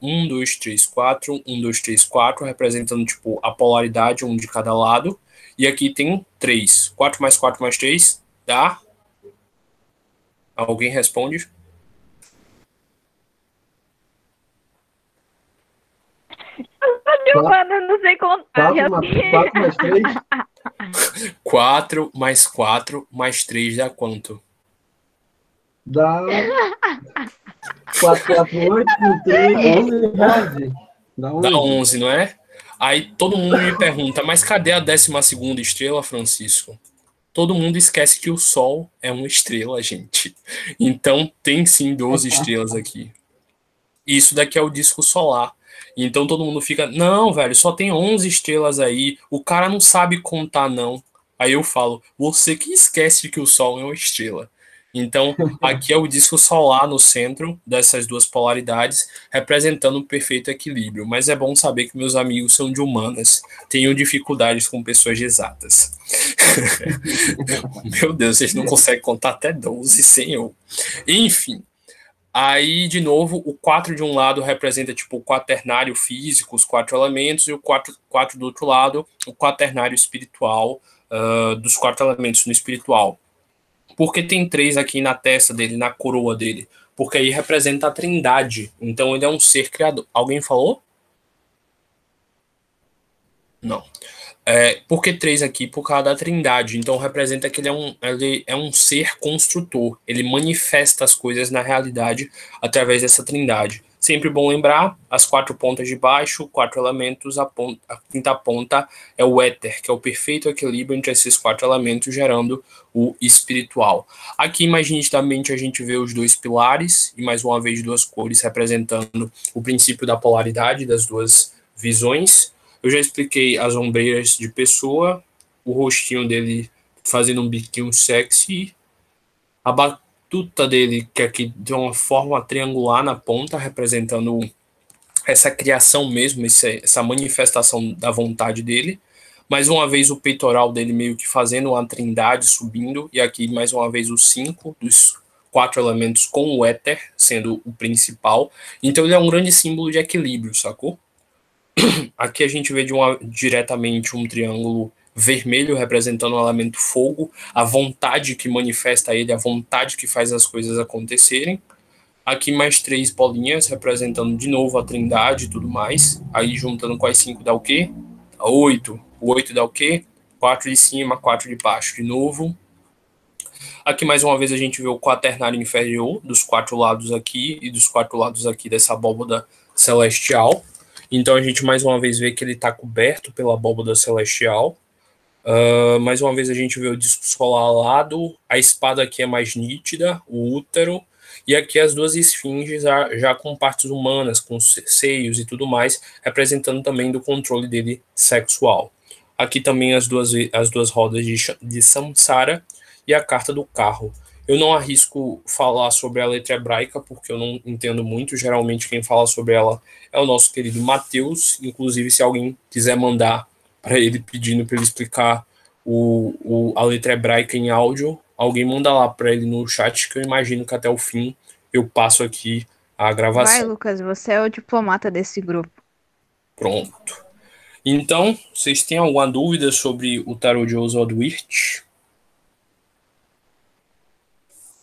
1, 2, 3, 4, 1, 2, 3, 4, representando tipo a polaridade, um de cada lado. E aqui tem 3. 4 mais 4 mais 3 dá? Alguém responde? Giovana, eu não sei contar. 4 mais 3? 4 mais 4 mais 3 dá quanto? Dá 4, 4, 8, 3, 11. Dá 11. Dá 11, não é? Aí todo mundo me pergunta, mas cadê a 12ª estrela, Francisco? Todo mundo esquece que o Sol é uma estrela, gente. Então tem sim 12 estrelas aqui. Isso daqui é o disco solar. Então todo mundo fica, não, velho, só tem 11 estrelas aí. O cara não sabe contar, não. Aí eu falo, você que esquece que o Sol é uma estrela. Então aqui é o disco solar no centro dessas duas polaridades, representando o perfeito equilíbrio. Mas é bom saber que meus amigos são de humanas. Tenho dificuldades com pessoas de exatas. Meu Deus, vocês não conseguem contar até 12 sem eu. Enfim. Aí, de novo, o 4 de um lado representa tipo o quaternário físico, os 4 elementos, e o 4 do outro lado, o quaternário espiritual, dos 4 elementos no espiritual. Por que tem 3 aqui na testa dele, na coroa dele? Porque aí representa a trindade. Então ele é um ser criador. Alguém falou? Não. Por que 3 aqui? Por causa da trindade. Então ele ele é um ser construtor. Ele manifesta as coisas na realidade através dessa trindade. Sempre bom lembrar, as 4 pontas de baixo, 4 elementos, a quinta ponta é o éter, que é o perfeito equilíbrio entre esses 4 elementos, gerando o espiritual. Aqui, mais nitidamente, a gente vê os 2 pilares, e mais uma vez 2 cores representando o princípio da polaridade das 2 visões. Eu já expliquei as ombreiras de pessoa, o rostinho dele fazendo um biquinho sexy, a batuta dele, que aqui tem uma forma triangular na ponta, representando essa criação mesmo, essa manifestação da vontade dele. Mais uma vez o peitoral dele meio que fazendo uma trindade subindo, e aqui mais uma vez os 5 dos 4 elementos com o éter sendo o principal. Então ele é um grande símbolo de equilíbrio, sacou? Aqui a gente vê diretamente um triângulo vermelho representando o elemento fogo, a vontade que manifesta ele, a vontade que faz as coisas acontecerem. Aqui mais 3 bolinhas representando de novo a trindade e tudo mais. Aí juntando com as 5 dá o quê? 8. O 8 dá o quê? 4 de cima, 4 de baixo de novo. Aqui mais uma vez a gente vê o quaternário inferior dos 4 lados aqui e dos 4 lados aqui dessa abóbada celestial. Então a gente mais uma vez vê que ele está coberto pela abóbada celestial. Mais uma vez a gente vê o disco solar ao lado, a espada aqui é mais nítida, o útero, e aqui as 2 esfinges já com partes humanas, com seios e tudo mais, representando também do controle dele sexual. Aqui também as duas rodas de Samsara e a carta do carro. Eu não arrisco falar sobre a letra hebraica, porque eu não entendo muito. Geralmente quem fala sobre ela é o nosso querido Mateus. Inclusive, se alguém quiser mandar para ele pedindo para ele explicar a letra hebraica em áudio, alguém manda lá para ele no chat, que eu imagino que até o fim eu passo aqui a gravação. Vai, Lucas, você é o diplomata desse grupo. Pronto. Então, vocês têm alguma dúvida sobre o tarô de Oswald Wirth?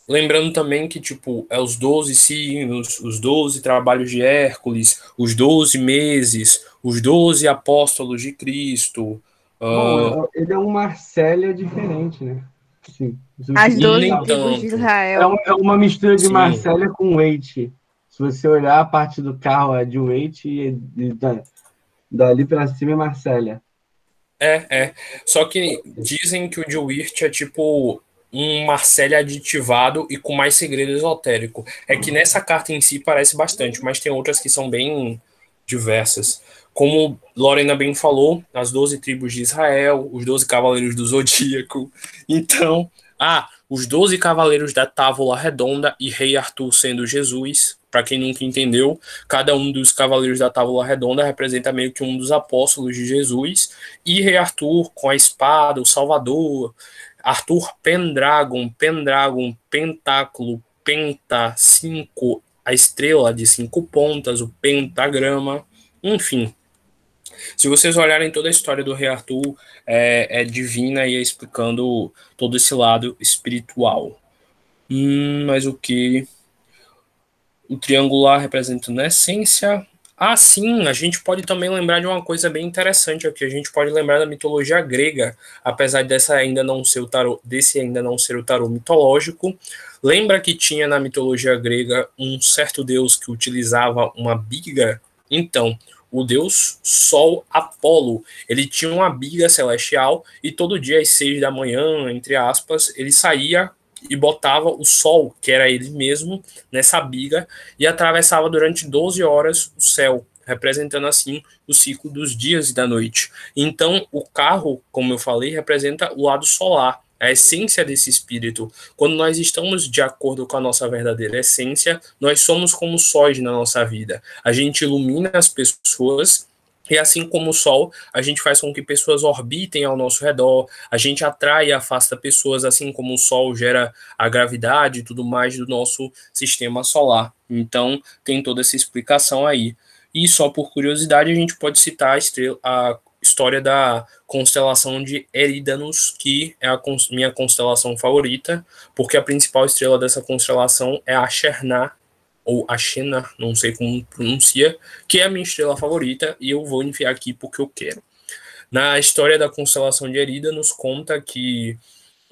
Lembrando também que, tipo, é os 12 signos, os 12 trabalhos de Hércules, os 12 meses, os 12 apóstolos de Cristo. Bom, ele é um Marcélia diferente, né? Sim. As 12 Nem tribos de tanto. Israel. É uma mistura de Sim. Marcélia com Waite. Se você olhar a parte do carro é de Waite e dali pra cima é Marcélia. Só que dizem que o de Wirth é tipo um Marcélia aditivado e com mais segredo esotérico. É que nessa carta em si parece bastante, mas tem outras que são bem diversas. Como Lorena bem falou, as 12 tribos de Israel, os 12 cavaleiros do Zodíaco. Então, os 12 cavaleiros da Távola Redonda e Rei Arthur sendo Jesus. Para quem nunca entendeu, cada um dos cavaleiros da Távola Redonda representa meio que um dos apóstolos de Jesus. E Rei Arthur com a espada, o Salvador. Arthur Pendragon, Pentáculo, Penta, 5, a estrela de 5 pontas, o pentagrama. Enfim, se vocês olharem toda a história do Rei Arthur, é divina e é explicando todo esse lado espiritual. Mas o que? O triangular representando a essência. Sim, a gente pode também lembrar de uma coisa bem interessante aqui. A gente pode lembrar da mitologia grega, apesar desse ainda não ser o tarô mitológico. Lembra que tinha na mitologia grega um certo deus que utilizava uma biga? Então, o deus Sol Apolo, ele tinha uma biga celestial e todo dia às 6 da manhã, entre aspas, ele saía e botava o sol, que era ele mesmo, nessa biga e atravessava durante 12 horas o céu, representando assim o ciclo dos dias e da noite. Então, o carro, como eu falei, representa o lado solar, a essência desse espírito. Quando nós estamos de acordo com a nossa verdadeira essência, nós somos como sóis na nossa vida. A gente ilumina as pessoas e assim como o Sol, a gente faz com que pessoas orbitem ao nosso redor, a gente atrai e afasta pessoas, assim como o Sol gera a gravidade e tudo mais do nosso sistema solar. Então, tem toda essa explicação aí. E só por curiosidade, a gente pode citar a história da constelação de Eridanos, que é a minha constelação favorita, porque a principal estrela dessa constelação é a Cherná, ou Ashena, não sei como pronuncia, que é a minha estrela favorita, e eu vou enfiar aqui porque eu quero. Na história da constelação de Erida, nos conta que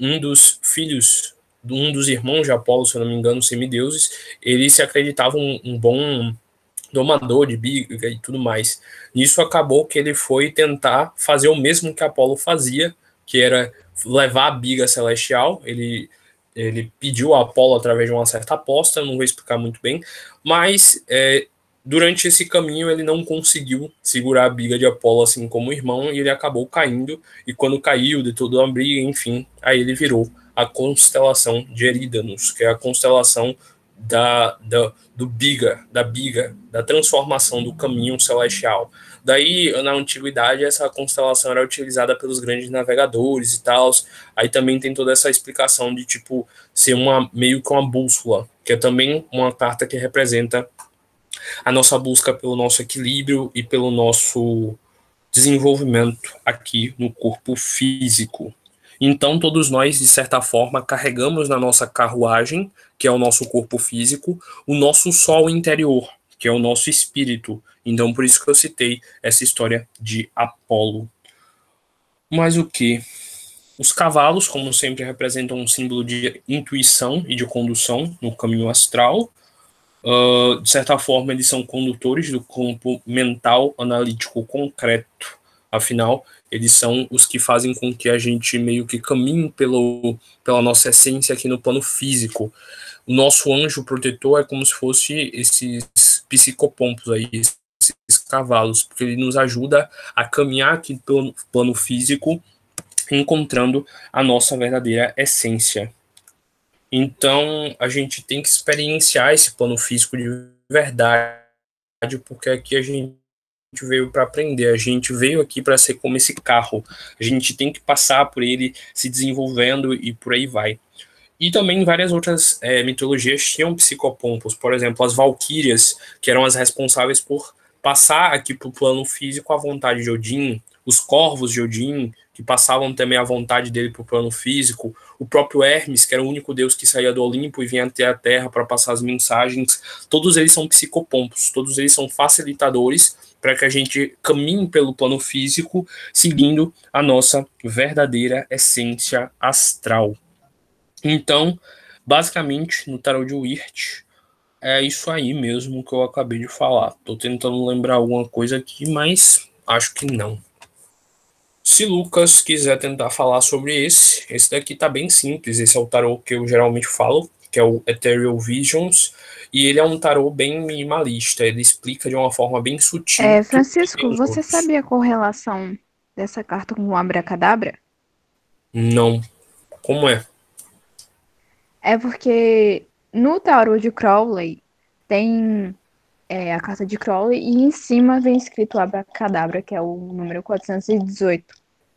um dos filhos, um dos irmãos de Apolo, se eu não me engano, semideuses, ele se acreditava um bom domador de biga e tudo mais. Nisso acabou que ele foi tentar fazer o mesmo que Apolo fazia, que era levar a biga celestial. Ele pediu a Apolo através de uma certa aposta, não vou explicar muito bem, mas durante esse caminho ele não conseguiu segurar a biga de Apolo assim como o irmão, e ele acabou caindo, e quando caiu, de toda uma briga, enfim, aí ele virou a constelação de Eridanos, que é a constelação da biga, da transformação do caminho celestial. Daí, na antiguidade, essa constelação era utilizada pelos grandes navegadores e tal. Aí também tem toda essa explicação de, tipo, ser meio que uma bússola, que é também uma carta que representa a nossa busca pelo nosso equilíbrio e pelo nosso desenvolvimento aqui no corpo físico. Então, todos nós, de certa forma, carregamos na nossa carruagem, que é o nosso corpo físico, o nosso sol interior, que é o nosso espírito. Então, por isso que eu citei essa história de Apolo. Mas o que? Os cavalos, como sempre, representam um símbolo de intuição e de condução no caminho astral. De certa forma, eles são condutores do campo mental analítico concreto. Afinal, eles são os que fazem com que a gente meio que caminhe pela nossa essência aqui no plano físico. O nosso anjo protetor é como se fosse esses psicopompos aí, esses cavalos, porque ele nos ajuda a caminhar aqui pelo plano físico, encontrando a nossa verdadeira essência. Então, a gente tem que experienciar esse plano físico de verdade, porque aqui a gente veio para aprender, a gente veio aqui para ser como esse carro, a gente tem que passar por ele se desenvolvendo e por aí vai. E também várias outras mitologias tinham psicopompos, por exemplo, as valquírias, que eram as responsáveis por passar aqui para o plano físico à vontade de Odin, os corvos de Odin, que passavam também a vontade dele para o plano físico, o próprio Hermes, que era o único deus que saía do Olimpo e vinha até a Terra para passar as mensagens, todos eles são psicopompos, todos eles são facilitadores para que a gente caminhe pelo plano físico, seguindo a nossa verdadeira essência astral. Então, basicamente, no tarot de Wirth, é isso aí mesmo que eu acabei de falar. Tô tentando lembrar alguma coisa aqui, mas acho que não. Se Lucas quiser tentar falar sobre esse daqui tá bem simples. Esse é o tarot que eu geralmente falo, que é o Ethereal Visions, e ele é um tarot bem minimalista. Ele explica de uma forma bem sutil. Francisco, você sabia a correlação dessa carta com o Abracadabra? Não. Como é? É porque no tarot de Crowley tem a carta de Crowley e em cima vem escrito Abracadabra, que é o número 418,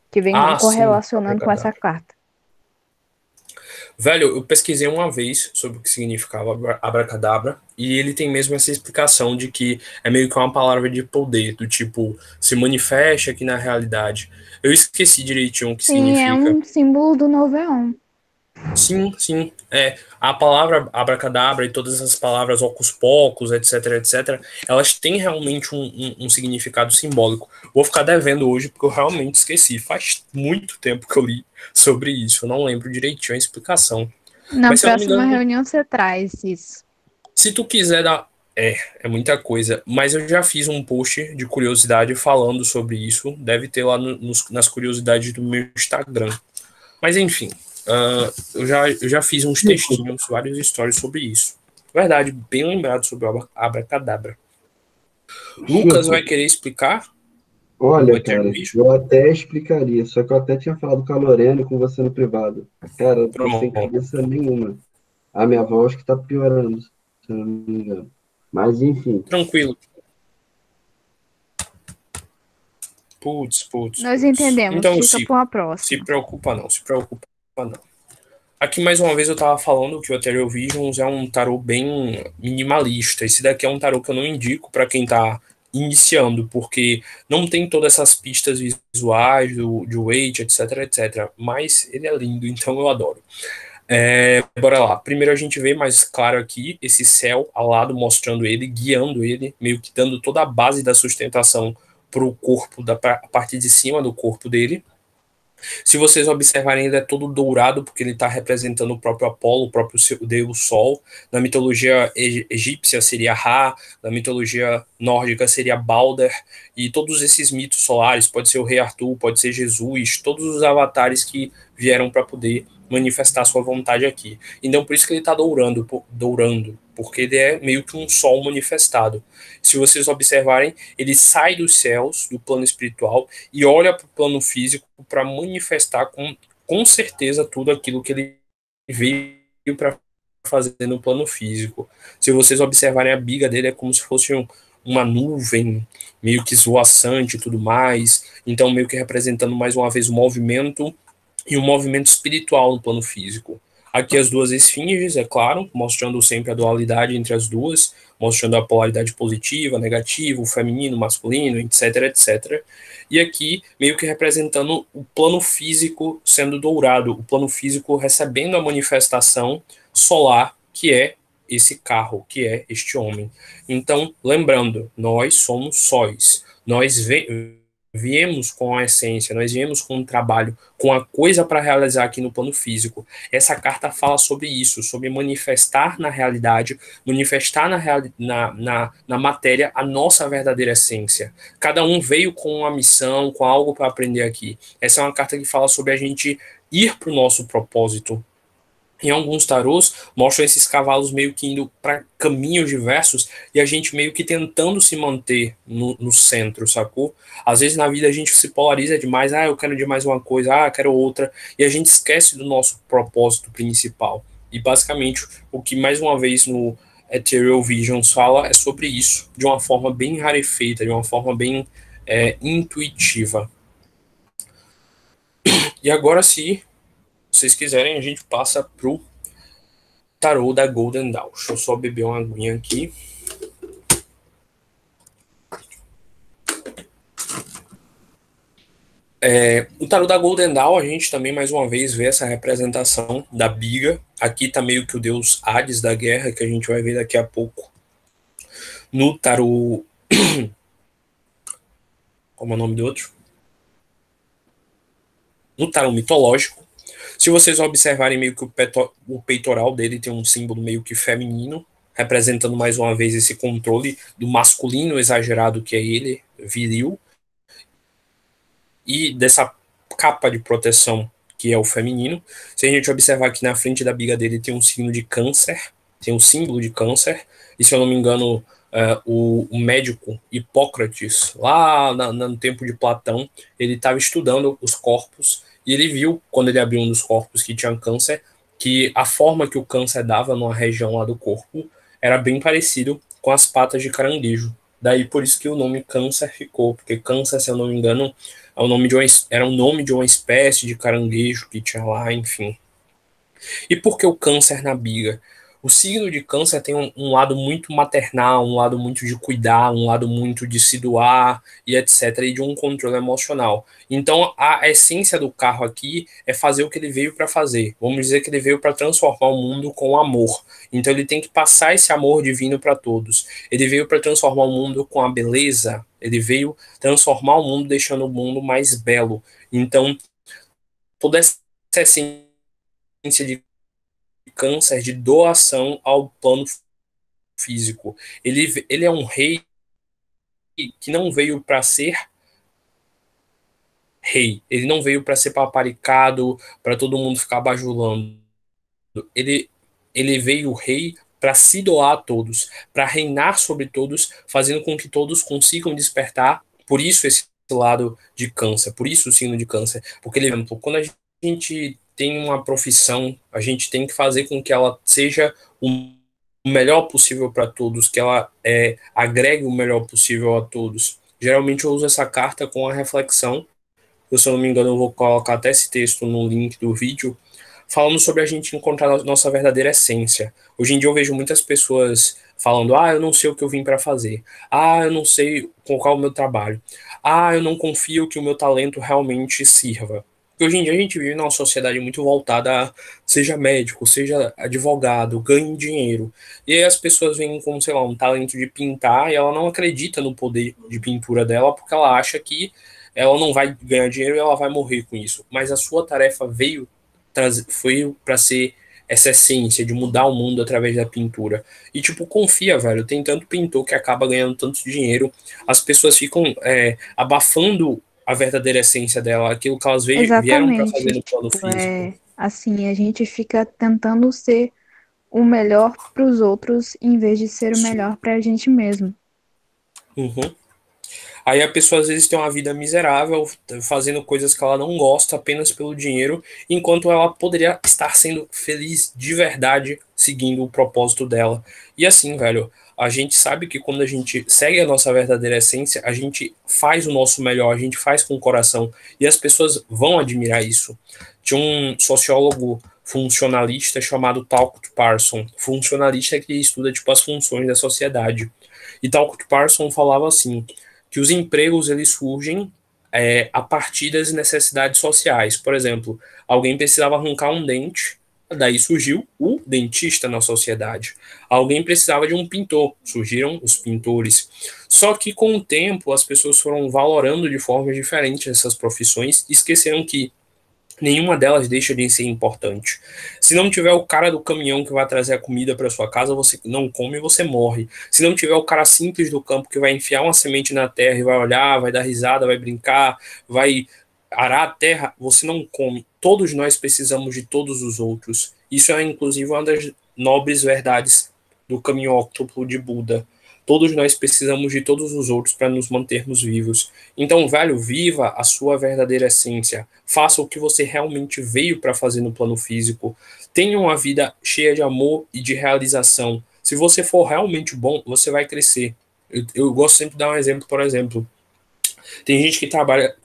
que vem correlacionando com essa carta. Velho, eu pesquisei uma vez sobre o que significava abracadabra e ele tem mesmo essa explicação de que é meio que uma palavra de poder, do tipo, se manifeste aqui na realidade. Eu esqueci direitinho o que significa. Sim, é um símbolo do Noveon. Sim, sim. A palavra abracadabra e todas essas palavras ocus pocus, etc, etc, elas têm realmente um significado simbólico. Vou ficar devendo hoje porque eu realmente esqueci. Faz muito tempo que eu li sobre isso. Eu não lembro direitinho a explicação. Na Mas, se eu não me próxima engano, reunião você traz isso. se tu quiser dar. É muita coisa. Mas eu já fiz um post de curiosidade falando sobre isso. Deve ter lá nas curiosidades do meu Instagram. Mas enfim. Eu já fiz uns textinhos, vários stories sobre isso. Verdade, bem lembrado sobre o abracadabra. Lucas vai querer explicar? Olha, cara, eu até explicaria, só que eu até tinha falado com a Lorena e com você no privado. Cara, eu tô sem cabeça nenhuma. A minha voz que tá piorando, se eu não me engano. Mas, enfim. Tranquilo. Putz. Nós entendemos, então, fica para uma próxima. Se preocupa não. Aqui, mais uma vez, eu tava falando que o Ethereal Visions é um tarô bem minimalista. Esse daqui é um tarô que eu não indico para quem tá iniciando, porque não tem todas essas pistas visuais de weight, etc, etc. Mas ele é lindo, então eu adoro. Bora lá. Primeiro a gente vê mais claro aqui esse céu ao lado, mostrando ele, guiando ele, meio que dando toda a base da sustentação para o corpo, da parte de cima do corpo dele. Se vocês observarem, ele é todo dourado, porque ele está representando o próprio Apolo, o próprio deus Sol. Na mitologia egípcia seria Ra, na mitologia nórdica seria Balder, e todos esses mitos solares, pode ser o Rei Arthur, pode ser Jesus, todos os avatares que vieram para poder manifestar sua vontade aqui. Então por isso que ele está dourando, porque ele é meio que um sol manifestado. Se vocês observarem, ele sai dos céus, do plano espiritual, e olha para o plano físico para manifestar com certeza tudo aquilo que ele veio para fazer no plano físico. Se vocês observarem a biga dele, é como se fosse uma nuvem meio que esvoaçante e tudo mais, então meio que representando mais uma vez o movimento e um movimento espiritual no plano físico. Aqui as duas esfinges, é claro, mostrando sempre a dualidade entre as duas, mostrando a polaridade positiva, negativa, o feminino, o masculino, etc, etc. E aqui meio que representando o plano físico sendo dourado, o plano físico recebendo a manifestação solar, que é esse carro, que é este homem. Então, lembrando, nós somos sóis, nós viemos com a essência, nós viemos com um trabalho, com a coisa para realizar aqui no plano físico. Essa carta fala sobre isso, sobre manifestar na realidade, manifestar na matéria a nossa verdadeira essência. Cada um veio com uma missão, com algo para aprender aqui. Essa é uma carta que fala sobre a gente ir para o nosso propósito. Em alguns tarôs, mostram esses cavalos meio que indo para caminhos diversos e a gente meio que tentando se manter no centro, sacou? Às vezes na vida a gente se polariza demais, eu quero de mais uma coisa, eu quero outra, e a gente esquece do nosso propósito principal. E basicamente, o que mais uma vez no Ethereal Visions fala é sobre isso, de uma forma bem rarefeita, de uma forma bem intuitiva. E agora sim, se vocês quiserem, a gente passa pro tarô da Golden Dawn. Deixa eu só beber uma aguinha aqui. O tarô da Golden Dawn, a gente também mais uma vez vê essa representação da biga. Aqui tá meio que o deus Hades da guerra, que a gente vai ver daqui a pouco. No tarô... Como é o nome do outro? No tarô mitológico. Se vocês observarem meio que o peitoral dele tem um símbolo meio que feminino, representando mais uma vez esse controle do masculino exagerado que é ele, viril, e dessa capa de proteção que é o feminino. Se a gente observar aqui na frente da biga dele tem um signo de câncer, tem um símbolo de câncer, e se eu não me engano o médico Hipócrates, lá no tempo de Platão, ele estava estudando os corpos e ele viu, quando ele abriu um dos corpos que tinha câncer, que a forma que o câncer dava numa região lá do corpo era bem parecido com as patas de caranguejo. Daí por isso que o nome câncer ficou, porque câncer, se eu não me engano, era o nome de uma espécie de caranguejo que tinha lá, enfim. E por que o câncer na biga? O signo de câncer tem um lado muito maternal, um lado muito de cuidar, um lado muito de se doar e etc, e de um controle emocional. Então a essência do carro aqui é fazer o que ele veio para fazer. Vamos dizer que ele veio para transformar o mundo com amor. Então ele tem que passar esse amor divino para todos. Ele veio para transformar o mundo com a beleza. Ele veio transformar o mundo, deixando o mundo mais belo. Então toda essa essência de câncer, de doação ao plano físico. Ele é um rei que não veio para ser rei. Ele não veio para ser paparicado, para todo mundo ficar bajulando. Ele veio rei para se doar a todos, para reinar sobre todos, fazendo com que todos consigam despertar. Por isso esse lado de câncer, por isso o signo de câncer. Porque, quando a gente tem uma profissão, a gente tem que fazer com que ela seja o melhor possível para todos, que ela agregue o melhor possível a todos. Geralmente eu uso essa carta com a reflexão. Se eu não me engano, eu vou colocar até esse texto no link do vídeo, falando sobre a gente encontrar a nossa verdadeira essência. Hoje em dia eu vejo muitas pessoas falando, eu não sei o que eu vim para fazer. Eu não sei qual é o meu trabalho. Eu não confio que o meu talento realmente sirva. Porque hoje em dia a gente vive numa sociedade muito voltada a seja médico, seja advogado, ganhe dinheiro. E aí as pessoas veem como, sei lá, um talento de pintar e ela não acredita no poder de pintura dela porque ela acha que ela não vai ganhar dinheiro e ela vai morrer com isso. Mas a sua tarefa foi para ser essa essência de mudar o mundo através da pintura. E, confia, velho. Tem tanto pintor que acaba ganhando tanto dinheiro. As pessoas ficam abafando a verdadeira essência dela, aquilo que elas vieram para fazer no plano físico. Assim, a gente fica tentando ser o melhor para os outros em vez de ser o melhor para a gente mesmo. Uhum. Aí a pessoa às vezes tem uma vida miserável, fazendo coisas que ela não gosta apenas pelo dinheiro, enquanto ela poderia estar sendo feliz de verdade seguindo o propósito dela. E assim, velho, a gente sabe que quando a gente segue a nossa verdadeira essência, a gente faz o nosso melhor, a gente faz com o coração, e as pessoas vão admirar isso. Tinha um sociólogo funcionalista chamado Talcott Parsons, funcionalista que estuda tipo as funções da sociedade. E Talcott Parsons falava assim, que os empregos eles surgem a partir das necessidades sociais. Por exemplo, alguém precisava arrancar um dente, daí surgiu o dentista na sociedade. Alguém precisava de um pintor, surgiram os pintores. Só que com o tempo as pessoas foram valorando de formas diferentes essas profissões e esqueceram que nenhuma delas deixa de ser importante. Se não tiver o cara do caminhão que vai trazer a comida para sua casa, você não come e você morre. Se não tiver o cara simples do campo que vai enfiar uma semente na terra e vai olhar, vai dar risada, vai brincar, vai arar a terra, você não come. Todos nós precisamos de todos os outros. Isso é, inclusive, uma das nobres verdades do caminho óctuplo de Buda. Todos nós precisamos de todos os outros para nos mantermos vivos. Então, velho, viva a sua verdadeira essência. Faça o que você realmente veio para fazer no plano físico. Tenha uma vida cheia de amor e de realização. Se você for realmente bom, você vai crescer. Eu gosto sempre de dar um exemplo, por exemplo. Tem gente que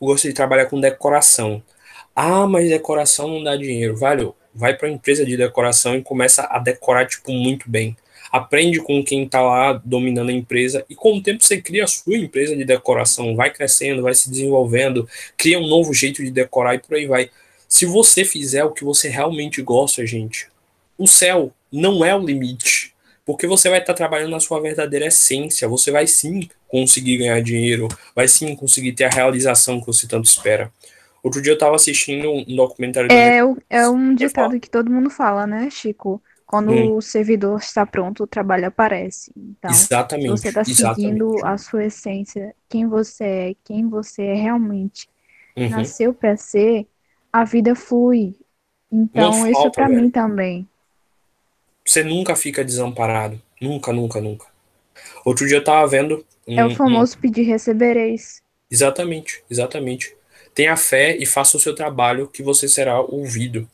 gosta de trabalhar com decoração. Ah, mas decoração não dá dinheiro. Velho, vai para uma empresa de decoração e começa a decorar, tipo, muito bem. Aprende com quem está lá dominando a empresa e com o tempo você cria a sua empresa de decoração, vai crescendo, vai se desenvolvendo, cria um novo jeito de decorar e por aí vai. Se você fizer o que você realmente gosta, gente, o céu não é o limite, porque você vai estar trabalhando na sua verdadeira essência, você vai sim conseguir ganhar dinheiro, vai sim conseguir ter a realização que você tanto espera. Outro dia eu estava assistindo um documentário da É um Netflix. ditado que todo mundo fala, né, Chico? Quando o servidor está pronto, o trabalho aparece. Então, se você Exatamente, está seguindo exatamente. a sua essência, quem você é realmente, Uhum. nasceu para ser, a vida flui. Não Então, isso é falta, para mim velho. também. Você nunca fica desamparado. Nunca, nunca, nunca. Outro dia eu tava vendo É o famoso pedir recebereis. Exatamente, exatamente. Tenha fé e faça o seu trabalho que você será ouvido.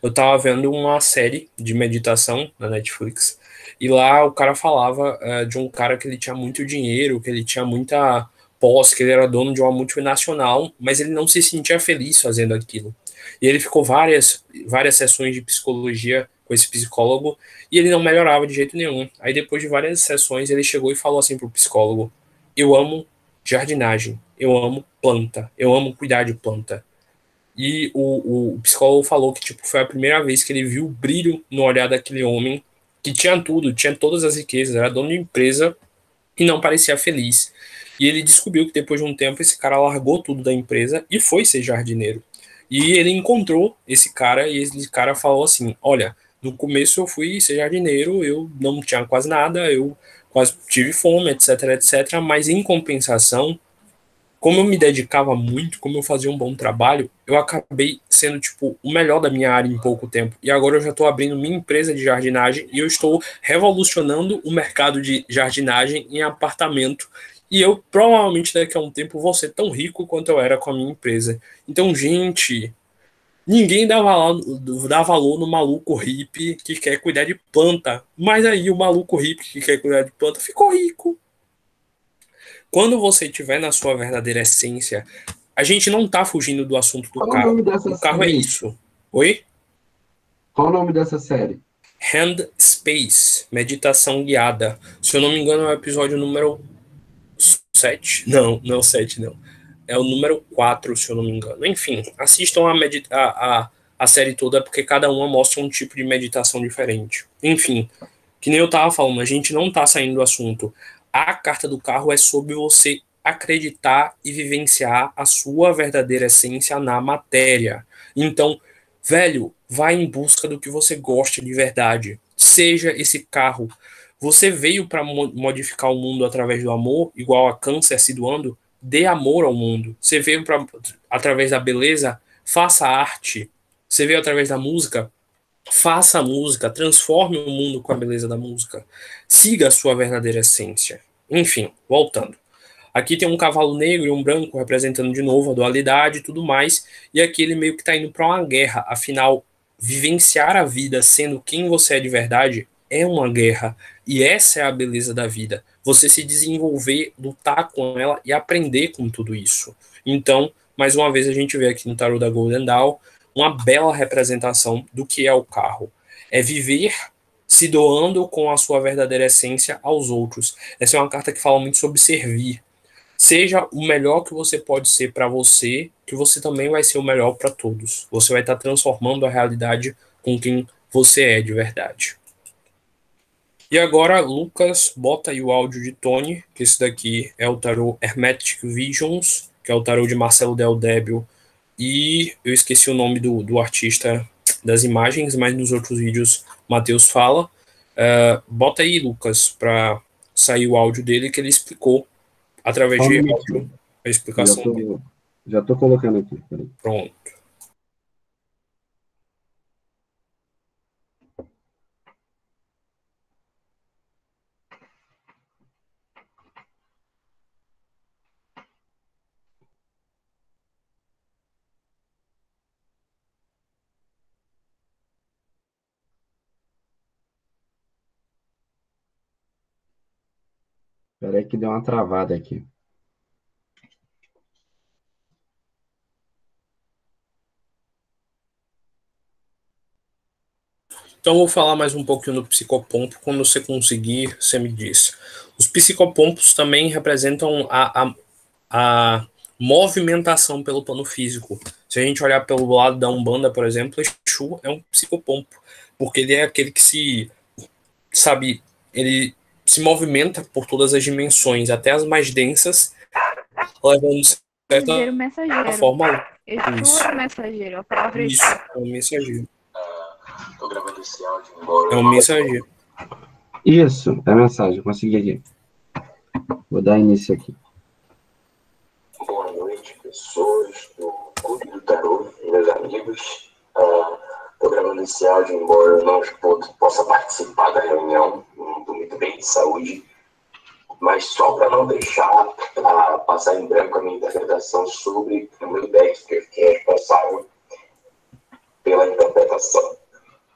Eu tava vendo uma série de meditação na Netflix e lá o cara falava de um cara que ele tinha muito dinheiro, que ele tinha muita posse, que ele era dono de uma multinacional, mas ele não se sentia feliz fazendo aquilo. E ele ficou várias sessões de psicologia com esse psicólogo e ele não melhorava de jeito nenhum. Aí depois de várias sessões ele chegou e falou assim pro psicólogo: eu amo jardinagem, eu amo planta, eu amo cuidar de planta. E o psicólogo falou que tipo, foi a primeira vez que ele viu o brilho no olhar daquele homem que tinha tudo, tinha todas as riquezas, era dono de empresa e não parecia feliz. E ele descobriu que depois de um tempo esse cara largou tudo da empresa e foi ser jardineiro. E ele encontrou esse cara e esse cara falou assim: olha, no começo eu fui ser jardineiro, eu não tinha quase nada, eu quase tive fome, etc, etc, mas em compensação, como eu me dedicava muito, como eu fazia um bom trabalho, eu acabei sendo, tipo, o melhor da minha área em pouco tempo. E agora eu já estou abrindo minha empresa de jardinagem e eu estou revolucionando o mercado de jardinagem em apartamento. E eu provavelmente daqui a um tempo vou ser tão rico quanto eu era com a minha empresa. Então, gente, ninguém dá valor no maluco hippie que quer cuidar de planta. Mas aí o maluco hippie que quer cuidar de planta ficou rico. Quando você estiver na sua verdadeira essência, a gente não tá fugindo do assunto do Qual o nome carro. dessa O carro é série? isso. Oi? Qual o nome dessa série? Hand Space, meditação guiada. Se eu não me engano, é o episódio número 7. Não, não 7, não. É o número 4, se eu não me engano. Enfim, assistam a série toda, porque cada uma mostra um tipo de meditação diferente. Enfim, que nem eu tava falando, a gente não tá saindo do assunto. A carta do carro é sobre você acreditar e vivenciar a sua verdadeira essência na matéria. Então, velho, vai em busca do que você gosta de verdade. Seja esse carro. Você veio para modificar o mundo através do amor, igual a Câncer se doando? Dê amor ao mundo. Você veio através da beleza? Faça arte. Você veio através da música? Faça a música, transforme o mundo com a beleza da música. Siga a sua verdadeira essência. Enfim, voltando. Aqui tem um cavalo negro e um branco representando de novo a dualidade e tudo mais. E aqui ele meio que está indo para uma guerra. Afinal, vivenciar a vida sendo quem você é de verdade é uma guerra. E essa é a beleza da vida. Você se desenvolver, lutar com ela e aprender com tudo isso. Então, mais uma vez, a gente vê aqui no tarô da Golden Dawn uma bela representação do que é o carro. É viver se doando com a sua verdadeira essência aos outros. Essa é uma carta que fala muito sobre servir. Seja o melhor que você pode ser para você, que você também vai ser o melhor para todos. Você vai estar transformando a realidade com quem você é de verdade. E agora, Lucas, bota aí o áudio de Tony, que esse daqui é o tarô Hermetic Visions, que é o tarô de Marcelo Del Débio, e eu esqueci o nome do artista das imagens, mas nos outros vídeos Matheus fala. Bota aí, Lucas, para sair o áudio dele, que ele explicou através Só um de minutinho. áudio a explicação dele. Já tô colocando aqui. Peraí. Pronto. Peraí que deu uma travada aqui. Então, eu vou falar mais um pouquinho do psicopompo. Quando você conseguir, você me diz. Os psicopompos também representam a movimentação pelo plano físico. Se a gente olhar pelo lado da Umbanda, por exemplo, Exu é um psicopompo, porque ele é aquele que sabe, ele se movimenta por todas as dimensões, até as mais densas, levando de certa Mensageiro. forma Exu é mensageiro, a palavra isso, Exu. é um mensageiro. Tô gravando esse áudio embora. É um mensageiro. Isso, é a mensagem, consegui aqui. Vou dar início aqui. Boa noite, pessoas do Clube do Tarô, meus amigos. Tô gravando esse áudio embora eu não possa participar da reunião, não estou muito bem de saúde, mas só para não deixar passar em branco a minha interpretação sobre o meu deck, que é responsável pela interpretação.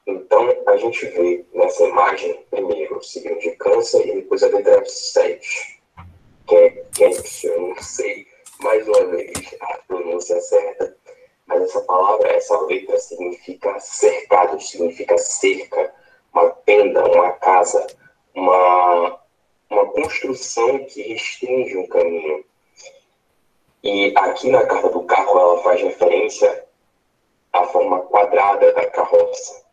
Então, a gente vê nessa imagem, primeiro, o signo de Câncer e depois a letra 7, que é Câncer, eu não sei, mais uma vez, a pronúncia certa, mas essa palavra, essa letra significa cercado, significa cerca, uma tenda, uma casa, uma construção que restringe um caminho. E aqui na carta do carro, ela faz referência à forma quadrada da carroça,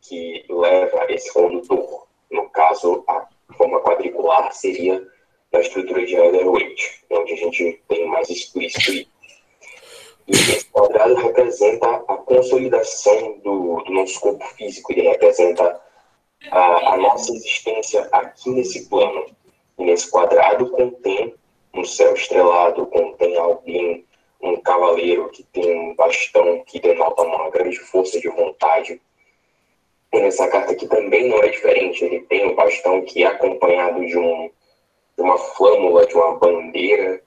que leva esse condutor. No caso, a forma quadricular seria na estrutura de Rider-Waite, onde a gente tem mais explícito isso. E esse quadrado representa a consolidação do nosso corpo físico, ele representa a nossa existência aqui nesse plano. E nesse quadrado contém um céu estrelado, contém alguém, um cavaleiro que tem um bastão que denota uma grande força de vontade. E nessa carta aqui também não é diferente, ele tem um bastão que é acompanhado de uma flâmula, de uma bandeira,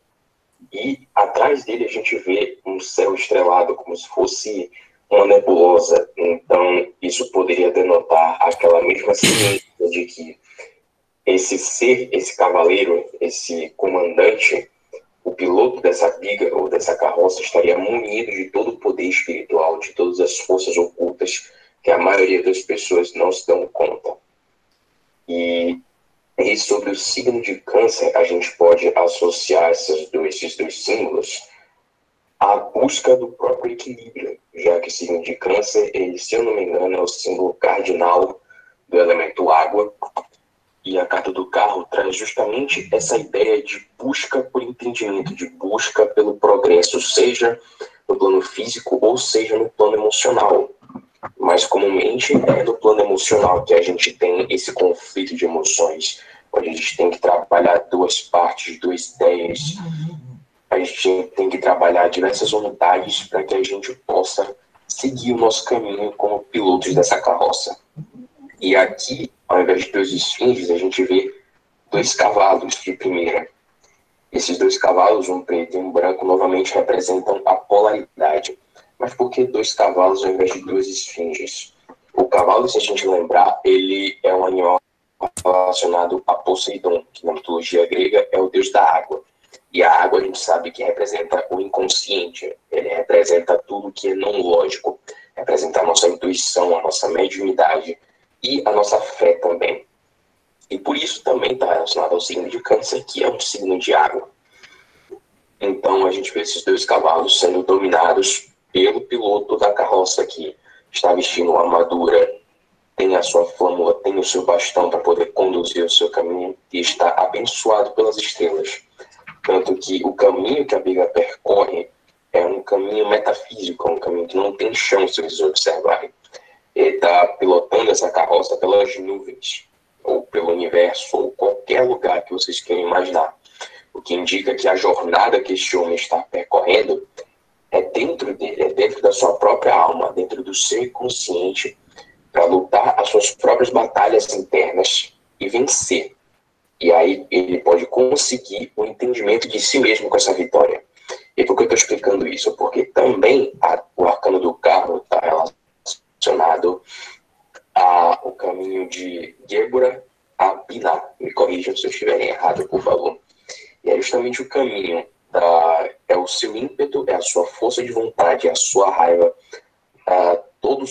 e atrás dele a gente vê um céu estrelado, como se fosse uma nebulosa. Então isso poderia denotar aquela mesma ciência de que esse cavaleiro, esse comandante, o piloto dessa biga ou dessa carroça estaria munido de todo o poder espiritual, de todas as forças ocultas que a maioria das pessoas não se dão conta. E sobre o signo de Câncer, a gente pode associar esses dois símbolos à busca do próprio equilíbrio, já que o signo de Câncer, ele, se eu não me engano, é o símbolo cardinal do elemento água, e a carta do carro traz justamente essa ideia de busca por entendimento, de busca pelo progresso, seja no plano físico ou seja no plano emocional. Mas comumente é no plano emocional que a gente tem esse conflito de emoções, onde a gente tem que trabalhar duas partes, duas ideias. A gente tem que trabalhar diversas unidades para que a gente possa seguir o nosso caminho como pilotos dessa carroça. E aqui, ao invés de dois esfinges, a gente vê dois cavalos de primeira. Esses dois cavalos, um preto e um branco, novamente representam a polaridade. Mas por que 2 cavalos ao invés de 2 esfinges? O cavalo, se a gente lembrar, ele é um animal relacionado a Poseidon, que na mitologia grega é o deus da água. E a água a gente sabe que representa o inconsciente, ele representa tudo que é não lógico, representa a nossa intuição, a nossa mediunidade e a nossa fé também. E por isso também está relacionado ao signo de Câncer, que é um signo de água. Então a gente vê esses 2 cavalos sendo dominados pelo piloto da carroça, que está vestindo uma armadura, tem a sua flâmula, tem o seu bastão para poder conduzir o seu caminho e está abençoado pelas estrelas. Tanto que o caminho que a Biga percorre é um caminho metafísico, é um caminho que não tem chão, se vocês observarem. Ele está pilotando essa carroça pelas nuvens, ou pelo universo, ou qualquer lugar que vocês queiram imaginar. O que indica que a jornada que este homem está percorrendo é dentro dele, é dentro da sua própria alma, dentro do seu inconsciente, para lutar as suas próprias batalhas internas e vencer. E aí ele pode conseguir o entendimento de si mesmo com essa vitória. E por que eu estou explicando isso? Porque também o arcano do carro está relacionado ao caminho de Gébora a Binah. Me corrijam se eu estiver errado, por favor. E é justamente o caminho é o seu ímpeto, é a sua força de vontade, é a sua raiva, todo o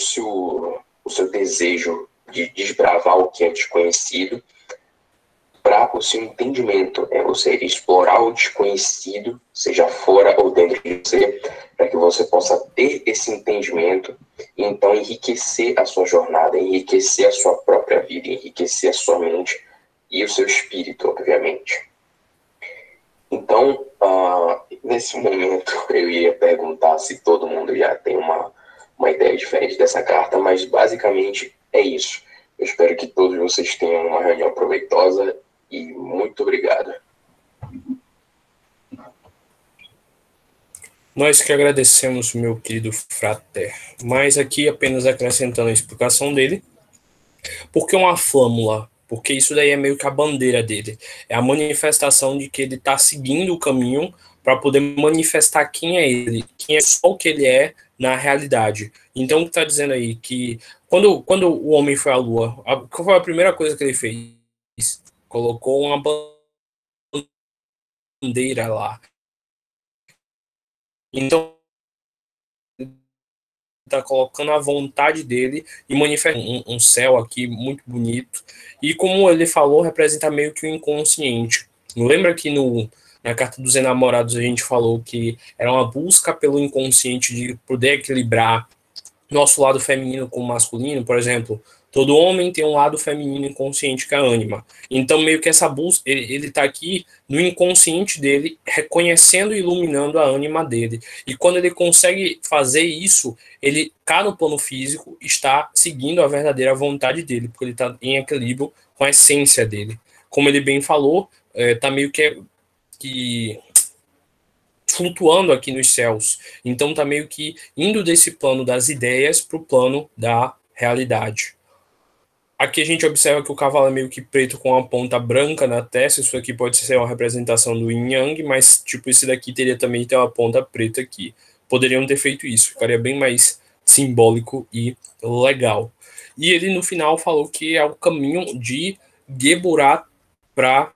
seu desejo de desbravar o que é desconhecido, para o seu entendimento, é você explorar o desconhecido, seja fora ou dentro de você, para que você possa ter esse entendimento e então enriquecer a sua jornada, enriquecer a sua própria vida, enriquecer a sua mente e o seu espírito, obviamente. Então, nesse momento, eu ia perguntar se todo mundo já tem uma ideia diferente dessa carta, mas basicamente é isso. Eu espero que todos vocês tenham uma reunião proveitosa e muito obrigado. Nós que agradecemos, meu querido Frater, mas aqui apenas acrescentando a explicação dele, porque uma flâmula, porque isso daí é meio que a bandeira dele, é a manifestação de que ele está seguindo o caminho para poder manifestar quem é ele, quem é só o que ele é na realidade. Então, está dizendo aí que quando o homem foi à Lua, qual foi a primeira coisa que ele fez? Colocou uma bandeira lá. Então, está colocando a vontade dele e manifestando um céu aqui muito bonito. E como ele falou, representa meio que o inconsciente. Lembra que na Carta dos Enamorados a gente falou que era uma busca pelo inconsciente de poder equilibrar nosso lado feminino com o masculino, por exemplo. Todo homem tem um lado feminino inconsciente que é a ânima. Então, meio que essa busca, ele está aqui no inconsciente dele, reconhecendo e iluminando a ânima dele. E quando ele consegue fazer isso, ele cá no plano físico está seguindo a verdadeira vontade dele, porque ele está em equilíbrio com a essência dele. Como ele bem falou, está meio que flutuando aqui nos céus. Então está meio que indo desse plano das ideias para o plano da realidade. Aqui a gente observa que o cavalo é meio que preto com uma ponta branca na testa. Isso aqui pode ser uma representação do Yin Yang, mas tipo esse daqui teria também ter uma ponta preta aqui. Poderiam ter feito isso, ficaria bem mais simbólico e legal. E ele no final falou que é o caminho de Geburah para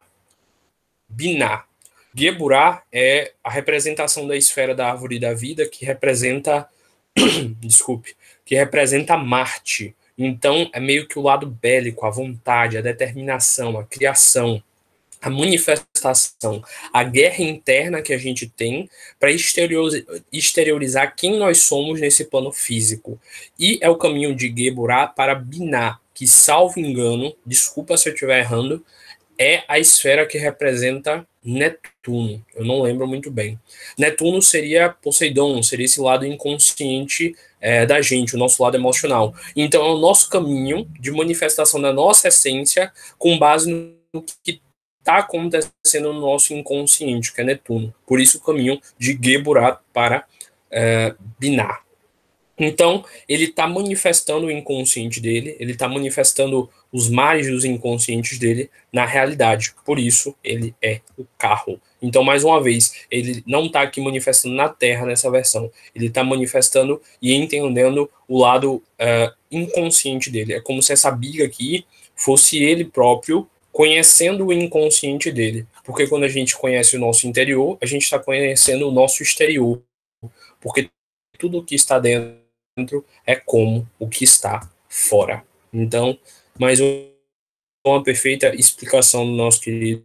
Binah. Geburah é a representação da esfera da árvore da vida que representa que representa Marte. Então, é meio que o lado bélico, a vontade, a determinação, a criação, a manifestação, a guerra interna que a gente tem para exteriorizar quem nós somos nesse plano físico. E é o caminho de Geburah para Binah, que, salvo engano, desculpa se eu estiver errando, é a esfera que representa Netuno. Eu não lembro muito bem. Netuno seria Poseidon, seria esse lado inconsciente da gente, o nosso lado emocional. Então é o nosso caminho de manifestação da nossa essência com base no que está acontecendo no nosso inconsciente, que é Netuno. Por isso o caminho de Geburah para Binah. Então, ele está manifestando o inconsciente dele, ele está manifestando os mares dos inconscientes dele na realidade. Por isso, ele é o carro. Então, mais uma vez, ele não está aqui manifestando na Terra nessa versão. Ele está manifestando e entendendo o lado inconsciente dele. É como se essa biga aqui fosse ele próprio conhecendo o inconsciente dele. Porque quando a gente conhece o nosso interior, a gente está conhecendo o nosso exterior. Porque tudo o que está dentro é como o que está fora. Então, mais uma perfeita explicação do nosso querido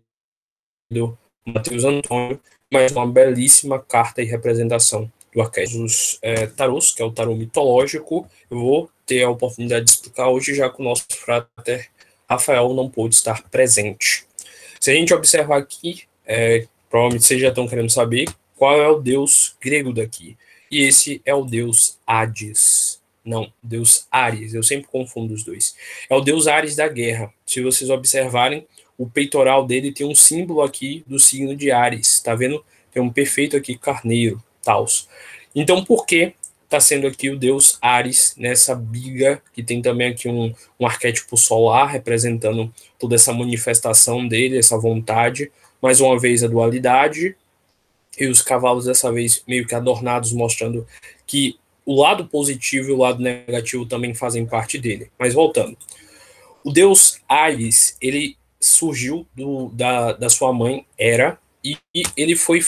Matheus Antônio, mais uma belíssima carta e representação do arquétipo dos tarôs, que é o tarô mitológico. Eu vou ter a oportunidade de explicar hoje, já que o nosso frater Rafael não pôde estar presente. Se a gente observar aqui, provavelmente vocês já estão querendo saber qual é o deus grego daqui. E esse é o deus Hades. Não, deus Ares. Eu sempre confundo os dois. É o deus Ares da guerra. Se vocês observarem, o peitoral dele tem um símbolo aqui do signo de Ares. Tá vendo? Tem um perfeito aqui, carneiro, tals. Então, por que está sendo aqui o deus Ares nessa biga, que tem também aqui um arquétipo solar, representando toda essa manifestação dele, essa vontade. Mais uma vez, a dualidade. E os cavalos, dessa vez, meio que adornados, mostrando que o lado positivo e o lado negativo também fazem parte dele. Mas voltando. O deus Ares, ele surgiu da sua mãe, Hera, e ele foi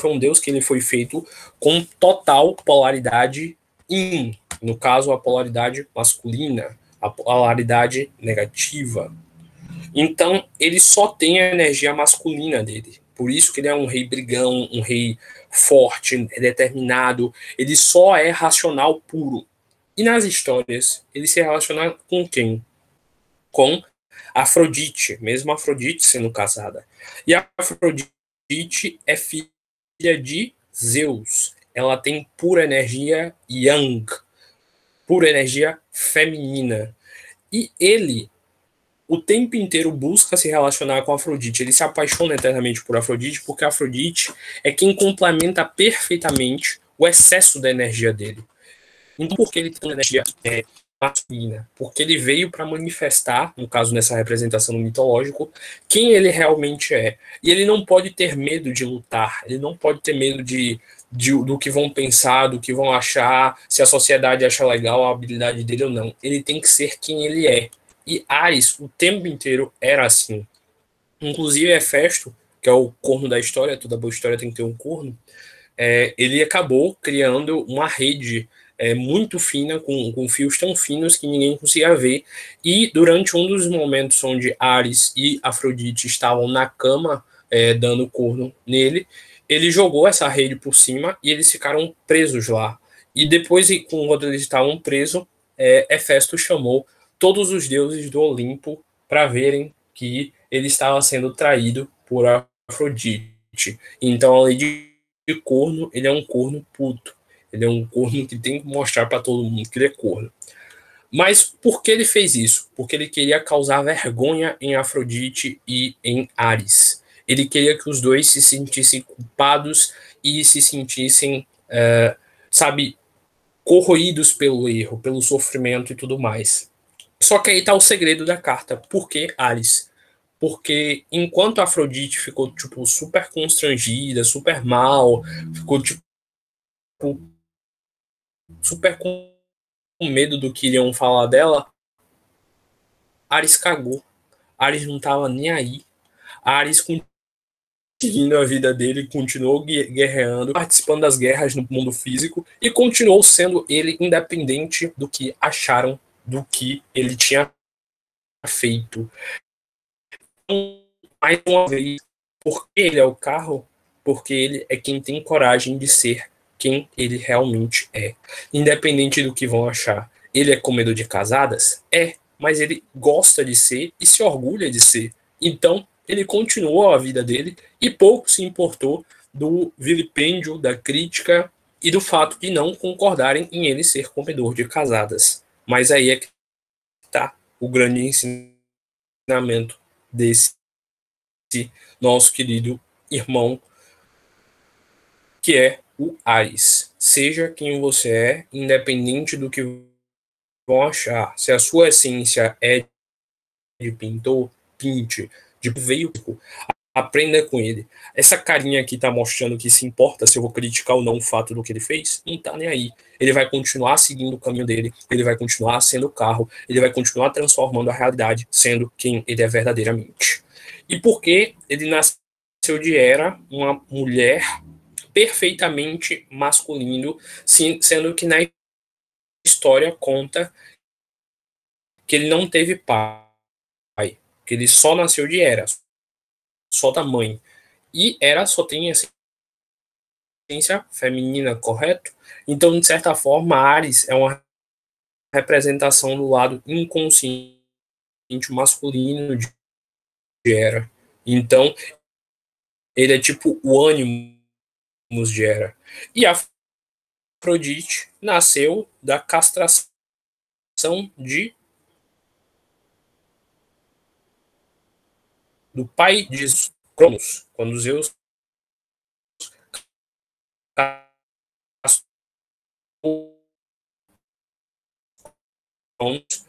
um deus que ele foi feito com total polaridade yin. No caso, a polaridade masculina, a polaridade negativa. Então, ele só tem a energia masculina dele. Por isso que ele é um rei brigão, um rei forte, determinado. Ele só é racional puro. E nas histórias, ele se relaciona com quem? Com Afrodite, mesmo Afrodite sendo casada. E a Afrodite é filha de Zeus. Ela tem pura energia yang, pura energia feminina. E ele o tempo inteiro busca se relacionar com Afrodite. Ele se apaixona eternamente por Afrodite, porque Afrodite é quem complementa perfeitamente o excesso da energia dele. Então, por que ele tem uma energia masculina? Porque ele veio para manifestar, no caso nessa representação no mitológico, quem ele realmente é. E ele não pode ter medo de lutar, ele não pode ter medo do que vão pensar, do que vão achar, se a sociedade acha legal a habilidade dele ou não. Ele tem que ser quem ele é. E Ares, o tempo inteiro, era assim. Inclusive, Hefesto, que é o corno da história, toda boa história tem que ter um corno, ele acabou criando uma rede muito fina, com fios tão finos que ninguém conseguia ver. E durante um dos momentos onde Ares e Afrodite estavam na cama, dando corno nele, ele jogou essa rede por cima e eles ficaram presos lá. E depois, quando eles estavam presos, Hefesto chamou todos os deuses do Olimpo para verem que ele estava sendo traído por Afrodite. Então, além de corno, ele é um corno puto. Ele é um corno que tem que mostrar para todo mundo que ele é corno. Mas por que ele fez isso? Porque ele queria causar vergonha em Afrodite e em Ares. Ele queria que os dois se sentissem culpados e se sentissem, corroídos pelo erro, pelo sofrimento e tudo mais. Só que aí está o segredo da carta. Por que Ares? Porque enquanto a Afrodite ficou, tipo, super constrangida, super mal, ficou, tipo, super com medo do que iriam falar dela, Ares cagou. Ares não tava nem aí. Ares seguindo a vida dele, continuou guerreando, participando das guerras no mundo físico e continuou sendo ele independente do que acharam do que ele tinha feito. Então, mais uma vez, por que ele é o carro? Porque ele é quem tem coragem de ser quem ele realmente é. Independente do que vão achar. Ele é comedor de casadas? É, mas ele gosta de ser e se orgulha de ser. Então, ele continuou a vida dele e pouco se importou do vilipêndio, da crítica e do fato de não concordarem em ele ser comedor de casadas. Mas aí é que está o grande ensinamento desse nosso querido irmão, que é o Ares. Seja quem você é, independente do que vão achar. Se a sua essência é de pintor, pinte. De veio Aprenda com ele. Essa carinha aqui tá mostrando que se importa se eu vou criticar ou não o fato do que ele fez, não tá nem aí. Ele vai continuar seguindo o caminho dele, ele vai continuar sendo o carro, ele vai continuar transformando a realidade, sendo quem ele é verdadeiramente. E porque ele nasceu de Hera, uma mulher perfeitamente masculino, sendo que na história conta que ele não teve pai, que ele só nasceu de Hera, só da mãe. E Hera só tem essência feminina, correto? Então, de certa forma, Ares é uma representação do lado inconsciente masculino de Hera. Então, ele é tipo o ânimos de Hera. E Afrodite nasceu da castração de do pai de Cronos, quando Zeus castrou Cronos.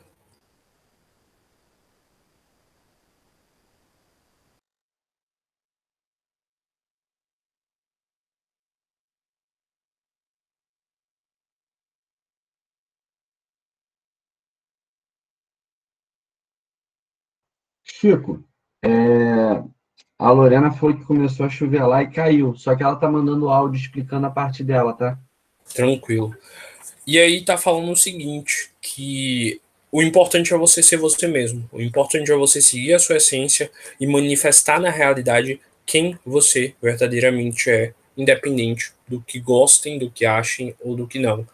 Chico, a Lorena foi que começou a chover lá e caiu. Só que ela tá mandando áudio explicando a parte dela, tá? Tranquilo. E aí tá falando o seguinte, que o importante é você ser você mesmo. O importante é você seguir a sua essência e manifestar na realidade quem você verdadeiramente é, independente do que gostem, do que achem ou do que não.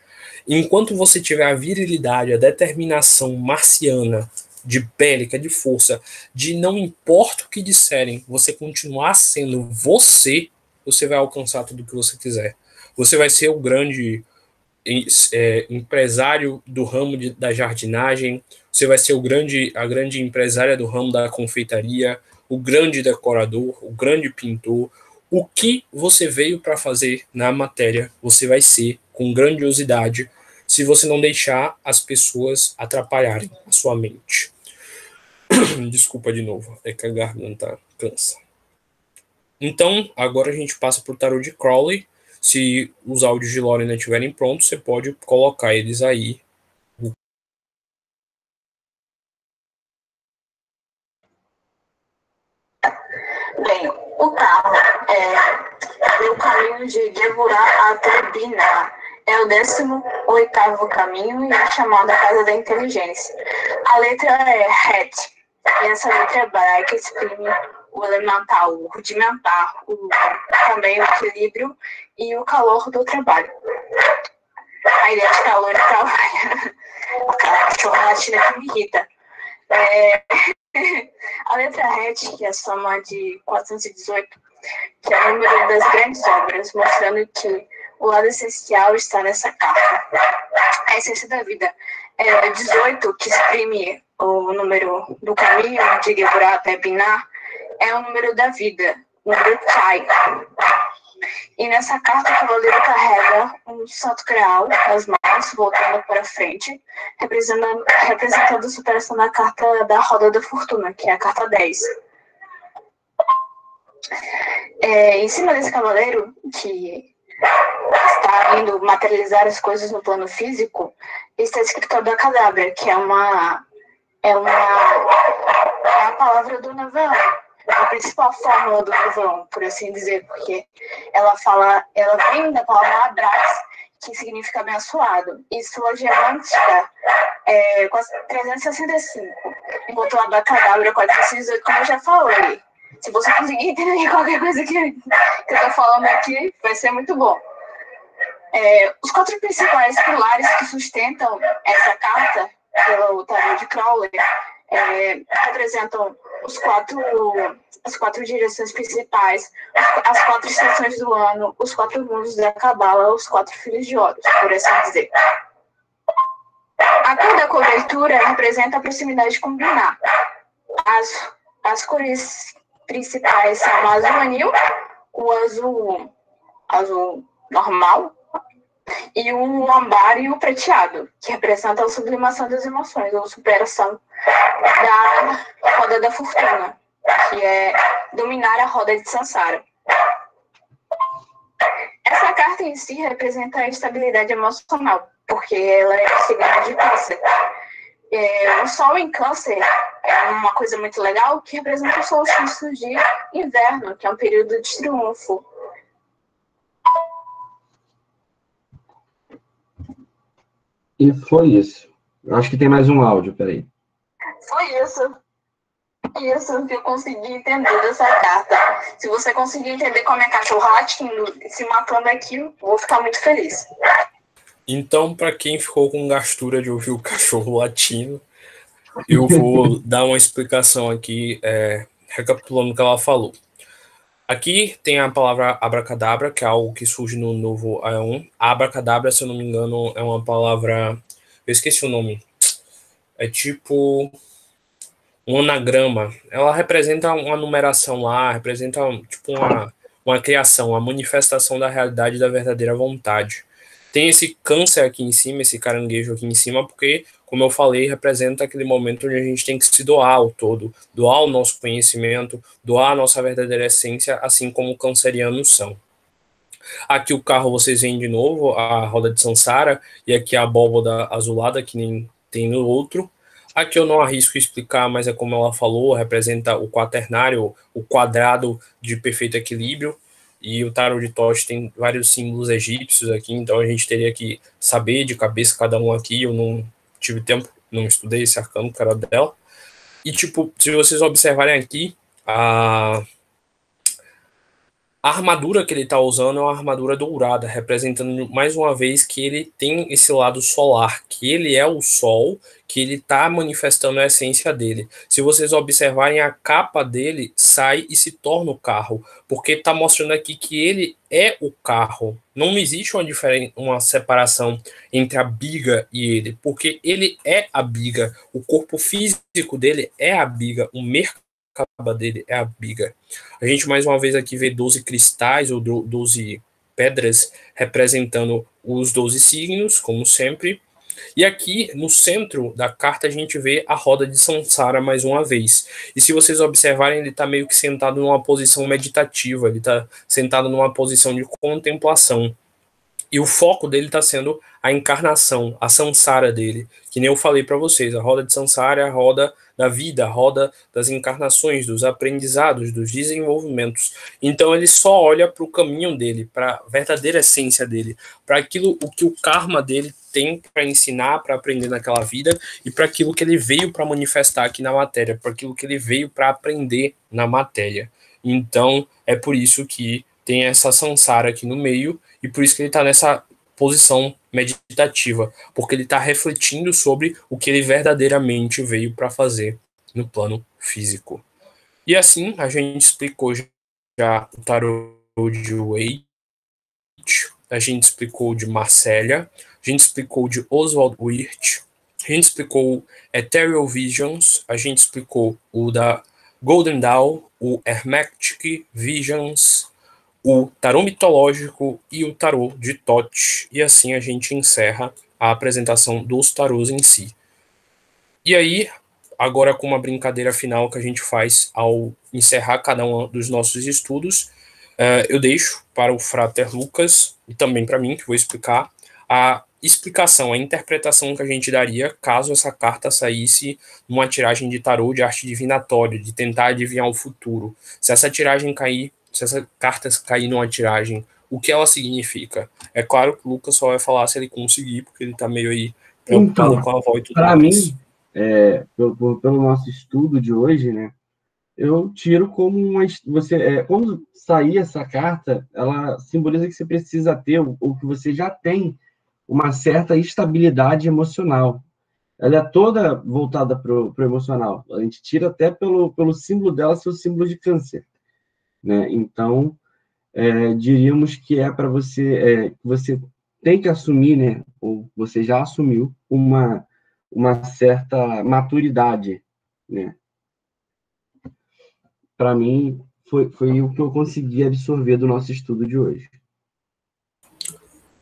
Enquanto você tiver a virilidade, a determinação marciana, de bélica, de força, de não importa o que disserem, você continuar sendo você, você vai alcançar tudo o que você quiser. Você vai ser o grande empresário do ramo da jardinagem, você vai ser a grande empresária do ramo da confeitaria, o grande decorador, o grande pintor. O que você veio para fazer na matéria, você vai ser com grandiosidade, se você não deixar as pessoas atrapalharem a sua mente. Desculpa de novo, é que a garganta cansa. Então, agora a gente passa para o tarô de Crowley. Se os áudios de Lorena estiverem prontos, você pode colocar eles aí. Bem, o carro é o caminho de Devorah até Binah. É o 18º caminho e é chamado a Casa da Inteligência. A letra é Het, e essa letra é Bara, que exprime o elemental, o rudimentar, também o equilíbrio e o calor do trabalho. A ideia de calor e trabalho. Aquela cachorra latina que me irrita. A letra Het, que é a soma de 418, que é o número das grandes obras, mostrando que o lado essencial está nessa carta. A essência da vida é 18, que exprime o número do caminho de Devorah até Binah, é o número da vida, o número Chai. E nessa carta, o cavaleiro carrega um santo graal nas mãos, voltando para frente, representando a superação da carta da roda da fortuna, que é a carta 10. Em cima desse cavaleiro, que está indo materializar as coisas no plano físico, está escrito Abracadabra, que é a palavra do novelo, a principal fórmula do novelo, por assim dizer, porque ela vem da palavra abrax, que significa abençoado, e sua gemântica é 365, enquanto o Abracadabra é 418, como eu já falei. Se você conseguir entender qualquer coisa que eu estou falando aqui, vai ser muito bom. Os 4 principais pilares que sustentam essa carta, pelo tarô de Crowley, representam as 4 direções principais, as 4 estações do ano, os 4 mundos da Cabala, os 4 filhos de Horus, por assim dizer. A cor da cobertura representa a proximidade com Binah. As cores principais são o azul anil, o azul normal, e o âmbar e o prateado, que representam a sublimação das emoções, ou superação da roda da fortuna. que é dominar a roda de Sansara. Essa carta em si representa a estabilidade emocional, porque ela é o signo de Câncer. O Sol em Câncer é uma coisa muito legal que representa o solstício de inverno, que é um período de triunfo. E foi isso. Eu acho que tem mais um áudio, peraí. Foi isso. Isso que eu consegui entender dessa carta. Se você conseguir entender como é cachorro latindo se matando aqui, eu vou ficar muito feliz. Então, para quem ficou com gastura de ouvir o cachorro latindo, eu vou dar uma explicação aqui, recapitulando o que ela falou. Aqui tem a palavra abracadabra, que é algo que surge no novo Aeon. Abracadabra, se eu não me engano, é uma palavra... Eu esqueci o nome. É tipo um anagrama. Ela representa uma numeração lá, representa tipo uma criação, uma manifestação da realidade da verdadeira vontade. Tem esse câncer aqui em cima, esse caranguejo aqui em cima, porque, como eu falei, representa aquele momento onde a gente tem que se doar ao todo, doar o nosso conhecimento, doar a nossa verdadeira essência, assim como cancerianos são. Aqui o carro vocês veem de novo, a roda de Sansara, e aqui a abóboda azulada, que nem tem no outro. Aqui eu não arrisco explicar, mas é como ela falou, representa o quaternário, o quadrado de perfeito equilíbrio, e o tarot de Tote tem vários símbolos egípcios aqui, então a gente teria que saber de cabeça cada um aqui. Eu não tive tempo, não estudei esse arcano, que era dela. E tipo, se vocês observarem aqui, a armadura que ele está usando é uma armadura dourada, representando mais uma vez que ele tem esse lado solar, que ele é o sol, que ele está manifestando a essência dele. Se vocês observarem, a capa dele sai e se torna o carro, porque está mostrando aqui que ele é o carro. Não existe uma separação entre a biga e ele, porque ele é a biga, o corpo físico dele é a biga, o mercado dele é a biga. A gente mais uma vez aqui vê 12 cristais ou 12 pedras representando os 12 signos, como sempre. E aqui no centro da carta a gente vê a roda de Sansara mais uma vez. E se vocês observarem, ele está meio que sentado numa posição meditativa, ele está sentado numa posição de contemplação. E o foco dele está sendo a encarnação, a Sansara dele. Que nem eu falei para vocês, a roda de Sansara é a roda da vida, a roda das encarnações, dos aprendizados, dos desenvolvimentos. Então ele só olha para o caminho dele, para a verdadeira essência dele, para aquilo o que o karma dele tem para ensinar, para aprender naquela vida, e para aquilo que ele veio para manifestar aqui na matéria, para aquilo que ele veio para aprender na matéria. Então é por isso que tem essa Sansara aqui no meio, e por isso que ele está nessa posição meditativa, porque ele está refletindo sobre o que ele verdadeiramente veio para fazer no plano físico. E assim, a gente explicou já o tarot de Waite, a gente explicou de Marcélia, a gente explicou de Oswald Wirth, a gente explicou Ethereal Visions, a gente explicou o da Golden Dawn, o Hermetic Visions, o tarô mitológico e o tarô de Tote, e assim a gente encerra a apresentação dos tarôs em si. E aí, agora com uma brincadeira final que a gente faz ao encerrar cada um dos nossos estudos, eu deixo para o Frater Lucas, e também para mim, que vou explicar, a explicação, a interpretação que a gente daria caso essa carta saísse numa tiragem de tarô de arte divinatória, de tentar adivinhar o futuro. Se essa tiragem cair, se essa carta cair numa tiragem, o que ela significa? É claro que o Lucas só vai falar se ele conseguir, porque ele está meio aí preocupado então, com a voz e tudo para mais. mim, pelo nosso estudo de hoje, né, eu tiro como quando sair essa carta, ela simboliza que você precisa ter, ou que você já tem, uma certa estabilidade emocional. Ela é toda voltada para o emocional. A gente tira até pelo símbolo dela, seu símbolo de câncer, né? Então, diríamos que é para você, você tem que assumir, né? Ou você já assumiu uma certa maturidade, né? Para mim, foi o que eu consegui absorver do nosso estudo de hoje.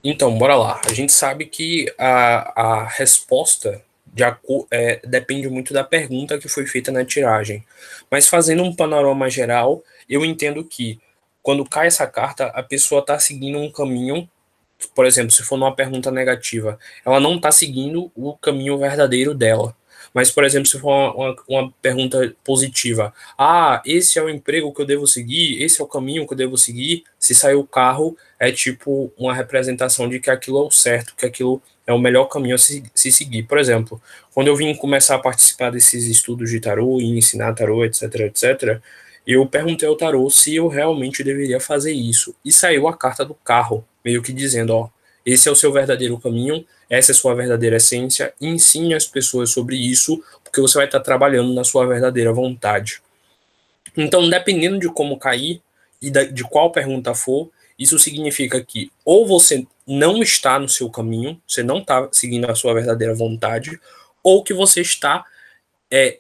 Então, bora lá. A gente sabe que a resposta depende muito da pergunta que foi feita na tiragem. Mas fazendo um panorama geral, eu entendo que quando cai essa carta, a pessoa está seguindo um caminho. Por exemplo, se for numa pergunta negativa, ela não está seguindo o caminho verdadeiro dela. Mas, por exemplo, se for uma pergunta positiva, esse é o emprego que eu devo seguir, esse é o caminho que eu devo seguir, se sair o carro, é tipo uma representação de que aquilo é o certo, que aquilo é o melhor caminho a se seguir. Por exemplo, quando eu vim começar a participar desses estudos de tarô e ensinar tarô, etc, etc, eu perguntei ao tarô se eu realmente deveria fazer isso. E saiu a carta do carro, meio que dizendo, ó, esse é o seu verdadeiro caminho, essa é a sua verdadeira essência, ensine as pessoas sobre isso, porque você vai estar trabalhando na sua verdadeira vontade. Então, dependendo de como cair e de qual pergunta for, isso significa que ou você não está no seu caminho, você não está seguindo a sua verdadeira vontade, ou que você está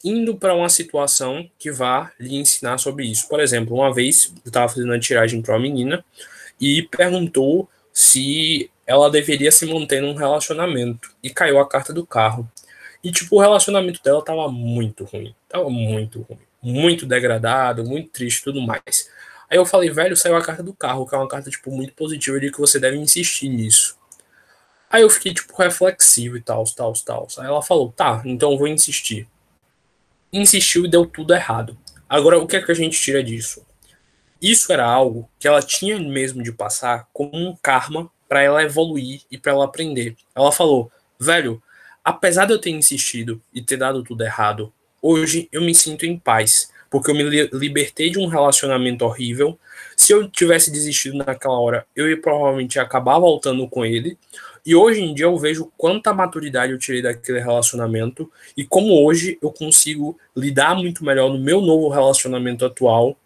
indo para uma situação que vá lhe ensinar sobre isso. Por exemplo, uma vez eu estava fazendo uma tiragem para uma menina e perguntou se ela deveria se manter num relacionamento. E caiu a carta do carro. E, tipo, o relacionamento dela tava muito ruim. Tava muito ruim. Muito degradado, muito triste e tudo mais. Aí eu falei, velho, saiu a carta do carro, que é uma carta, tipo, muito positiva de que você deve insistir nisso. Aí eu fiquei, tipo, reflexivo e tal. Aí ela falou, tá, então eu vou insistir. Insistiu e deu tudo errado. Agora, o que é que a gente tira disso? Isso era algo que ela tinha mesmo de passar como um karma para ela evoluir e para ela aprender. Ela falou, velho, apesar de eu ter insistido e ter dado tudo errado, hoje eu me sinto em paz, porque eu me libertei de um relacionamento horrível. Se eu tivesse desistido naquela hora, eu ia provavelmente acabar voltando com ele. E hoje em dia eu vejo quanta maturidade eu tirei daquele relacionamento e como hoje eu consigo lidar muito melhor no meu novo relacionamento atual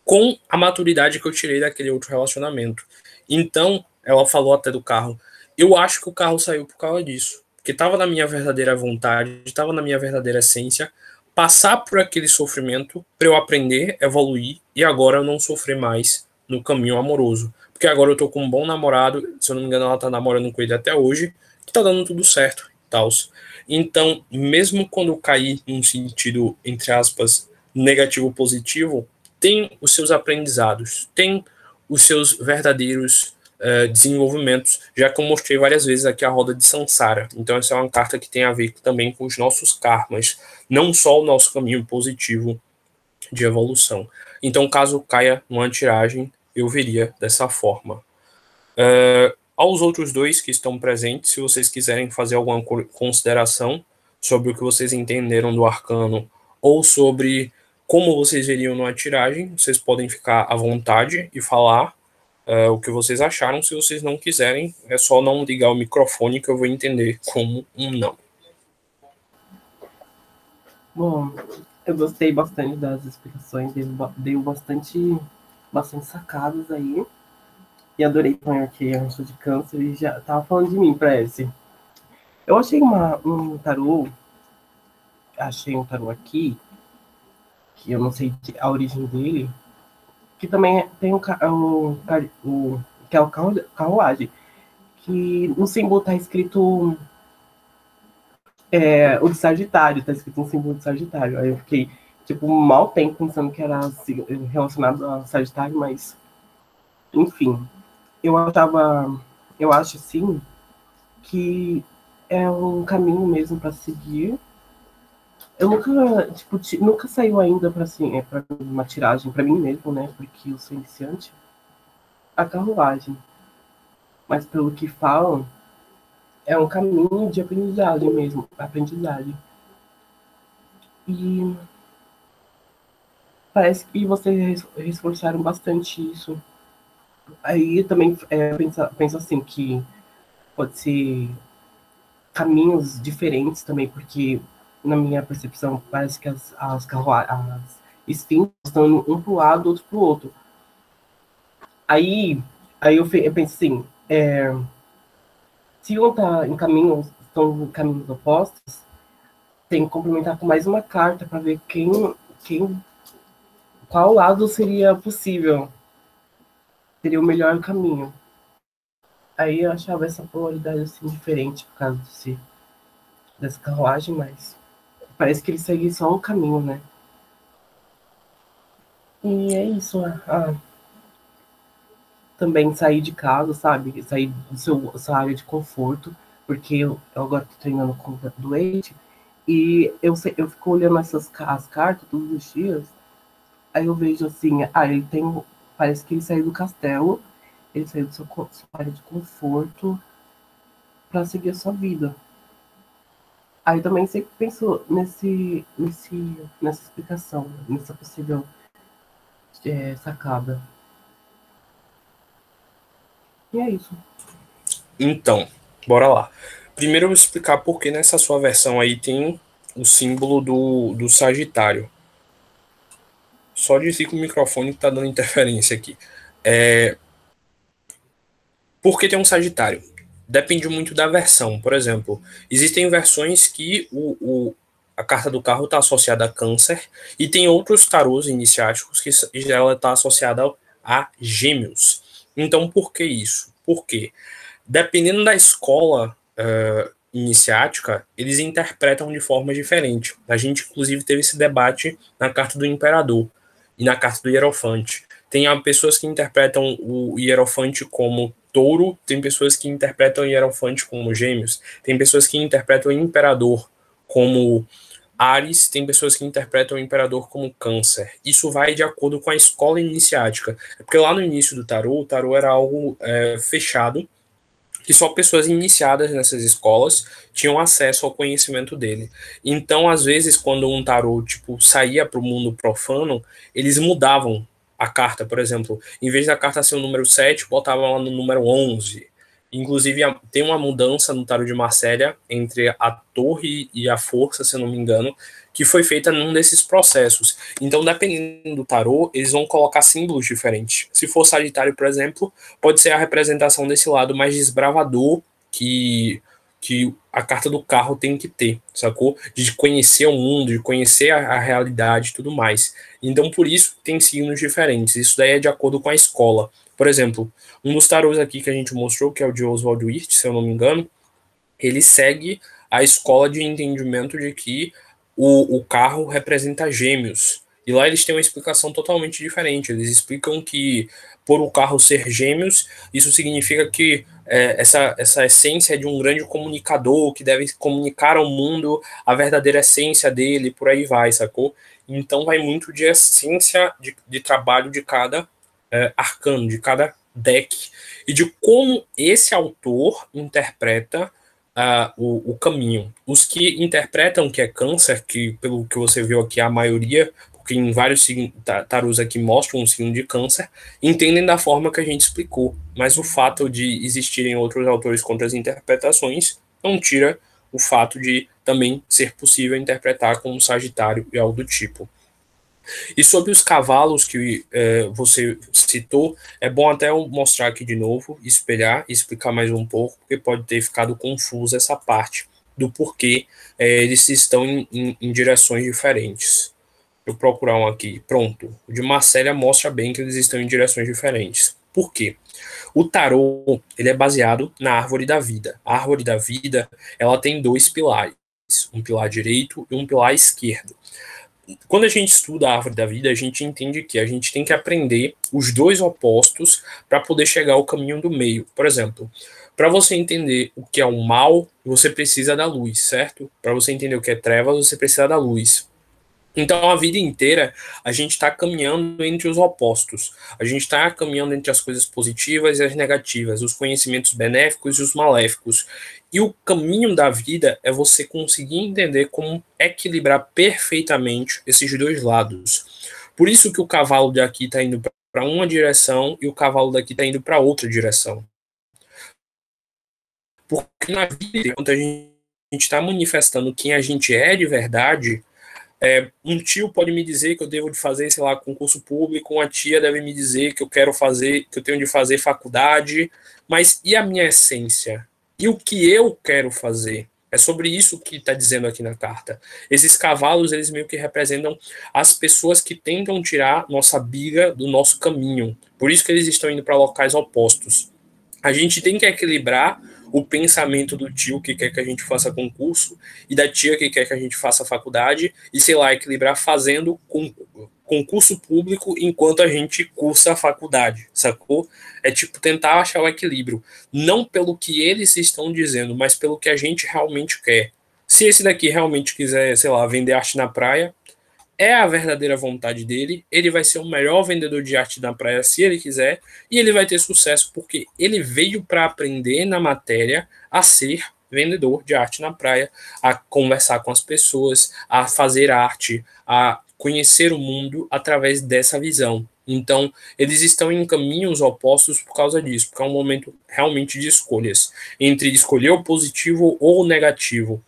com a maturidade que eu tirei daquele outro relacionamento. Então, ela falou até do carro. Eu acho que o carro saiu por causa disso. Porque estava na minha verdadeira vontade, estava na minha verdadeira essência, passar por aquele sofrimento para eu aprender, evoluir e agora eu não sofrer mais no caminho amoroso. Porque agora eu tô com um bom namorado, se eu não me engano, ela tá namorando com ele até hoje, que tá dando tudo certo, tals. Então, mesmo quando eu caí num sentido, entre aspas, negativo positivo, tem os seus aprendizados, tem os seus verdadeiros desenvolvimentos, já que eu mostrei várias vezes aqui a roda de Sansara. Então essa é uma carta que tem a ver também com os nossos karmas, não só o nosso caminho positivo de evolução. Então, caso caia numa tiragem, eu veria dessa forma. Aos outros dois que estão presentes, se vocês quiserem fazer alguma consideração sobre o que vocês entenderam do arcano ou sobre como vocês veriam numa tiragem, vocês podem ficar à vontade e falar o que vocês acharam. Se vocês não quiserem, é só não ligar o microfone que eu vou entender como um não. Bom, eu gostei bastante das explicações, dei bastante sacadas aí. E adorei também que eu sou de câncer e já tava falando de mim, parece. Eu achei um tarô, aqui, que eu não sei a origem dele, que também tem que é o carruagem, que no símbolo tá escrito o de Sagitário, tá escrito um símbolo de Sagitário. Aí eu fiquei, tipo, mal tempo pensando que era relacionado a Sagitário, mas enfim. Eu acho assim que é um caminho mesmo para seguir. Eu nunca saiu ainda para assim, para uma tiragem para mim mesmo, né? Porque eu sou iniciante. A carruagem. Mas pelo que falam, é um caminho de aprendizagem mesmo, aprendizagem. E parece que vocês reforçaram bastante isso. Aí também penso assim que pode ser caminhos diferentes também, porque na minha percepção parece que as espinhas estão um pro lado, outro pro outro. Aí eu penso assim, se um tá estão em caminhos opostos, tem que complementar com mais uma carta para ver qual lado seria possível, seria o melhor caminho. Aí eu achava essa polaridade assim diferente por causa dessa carruagem, mas parece que ele segue só um caminho, né? E é isso. Também sair de casa, sabe? Sair sua área de conforto, porque eu agora tô treinando com doente, e eu fico olhando as cartas todos os dias, aí eu vejo assim, ele tem, parece que ele saiu do castelo, ele saiu da sua área de conforto para seguir a sua vida. Aí também sempre penso nessa explicação, nessa possível sacada. E é isso. Então, bora lá. Primeiro eu vou explicar por que nessa sua versão aí tem o símbolo do Sagitário. Só dizer que o microfone tá dando interferência aqui. Por que tem um Sagitário? Depende muito da versão. Por exemplo, existem versões que a carta do carro está associada a Câncer, e tem outros tarôs iniciáticos que ela está associada a Gêmeos. Então, por que isso? Porque, dependendo da escola iniciática, eles interpretam de forma diferente. A gente, inclusive, teve esse debate na carta do Imperador e na carta do Hierofante. Tem pessoas que interpretam o Hierofante como Touro, tem pessoas que interpretam o Hierofante como Gêmeos, tem pessoas que interpretam o Imperador como Áries, tem pessoas que interpretam o Imperador como Câncer. Isso vai de acordo com a escola iniciática. Porque lá no início do tarô, o tarô era algo fechado, que só pessoas iniciadas nessas escolas tinham acesso ao conhecimento dele. Então, às vezes, quando um tarô saía para o mundo profano, eles mudavam a carta, por exemplo. Em vez da carta ser o número 7, botavam lá no número 11. Inclusive, tem uma mudança no tarô de Marsella entre a torre e a força, se eu não me engano, que foi feita num desses processos. Então, dependendo do tarô, eles vão colocar símbolos diferentes. Se for Sagitário, por exemplo, pode ser a representação desse lado mais desbravador que a carta do carro tem que ter, sacou? De conhecer o mundo, de conhecer a realidade e tudo mais. Então, por isso, tem signos diferentes. Isso daí é de acordo com a escola. Por exemplo, um dos tarôs aqui que a gente mostrou, que é o de Oswald Wirth, se eu não me engano, ele segue a escola de entendimento de que o carro representa Gêmeos. E lá eles têm uma explicação totalmente diferente. Eles explicam que, por o carro ser Gêmeos, isso significa que essa essência é de um grande comunicador que deve comunicar ao mundo a verdadeira essência dele, por aí vai, sacou? Então vai muito de essência de trabalho de cada arcano, de cada deck, e de como esse autor interpreta o caminho. Os que interpretam que é Câncer, que pelo que você viu aqui, a maioria, porque em vários tarôs aqui mostram um signo de Câncer, entendem da forma que a gente explicou, mas o fato de existirem outros autores com outras interpretações não tira o fato de também ser possível interpretar como Sagitário e algo do tipo. E sobre os cavalos que você citou, é bom até eu mostrar aqui de novo, espelhar e explicar mais um pouco, porque pode ter ficado confuso essa parte do porquê eles estão em direções diferentes. Vou procurar um aqui. Pronto. O de Marsella mostra bem que eles estão em direções diferentes. Por quê? O tarô, ele é baseado na árvore da vida. A árvore da vida, ela tem dois pilares, um pilar direito e um pilar esquerdo. Quando a gente estuda a árvore da vida, a gente entende que a gente tem que aprender os dois opostos para poder chegar ao caminho do meio. Por exemplo, para você entender o que é o mal, você precisa da luz, certo? Para você entender o que é trevas, você precisa da luz. Então, a vida inteira, a gente está caminhando entre os opostos. A gente está caminhando entre as coisas positivas e as negativas, os conhecimentos benéficos e os maléficos. E o caminho da vida é você conseguir entender como equilibrar perfeitamente esses dois lados. Por isso que o cavalo daqui está indo para uma direção e o cavalo daqui está indo para outra direção. Porque na vida, quando a gente está manifestando quem a gente é de verdade, um tio pode me dizer que eu devo de fazer, sei lá, concurso público, uma tia deve me dizer que eu quero fazer, que eu tenho de fazer faculdade, mas e a minha essência? E o que eu quero fazer? É sobre isso que está dizendo aqui na carta. Esses cavalos, eles meio que representam as pessoas que tentam tirar nossa biga do nosso caminho. Por isso que eles estão indo para locais opostos. A gente tem que equilibrar o pensamento do tio que quer que a gente faça concurso e da tia que quer que a gente faça faculdade e, sei lá, equilibrar fazendo concurso público enquanto a gente cursa a faculdade, sacou? É tipo tentar achar o equilíbrio, não pelo que eles estão dizendo, mas pelo que a gente realmente quer. Se esse daqui realmente quiser, sei lá, vender arte na praia, é a verdadeira vontade dele, ele vai ser o melhor vendedor de arte na praia se ele quiser, e ele vai ter sucesso porque ele veio para aprender na matéria a ser vendedor de arte na praia, a conversar com as pessoas, a fazer arte, a conhecer o mundo através dessa visão. Então, eles estão em caminhos opostos por causa disso, porque é um momento realmente de escolhas, entre escolher o positivo ou o negativo.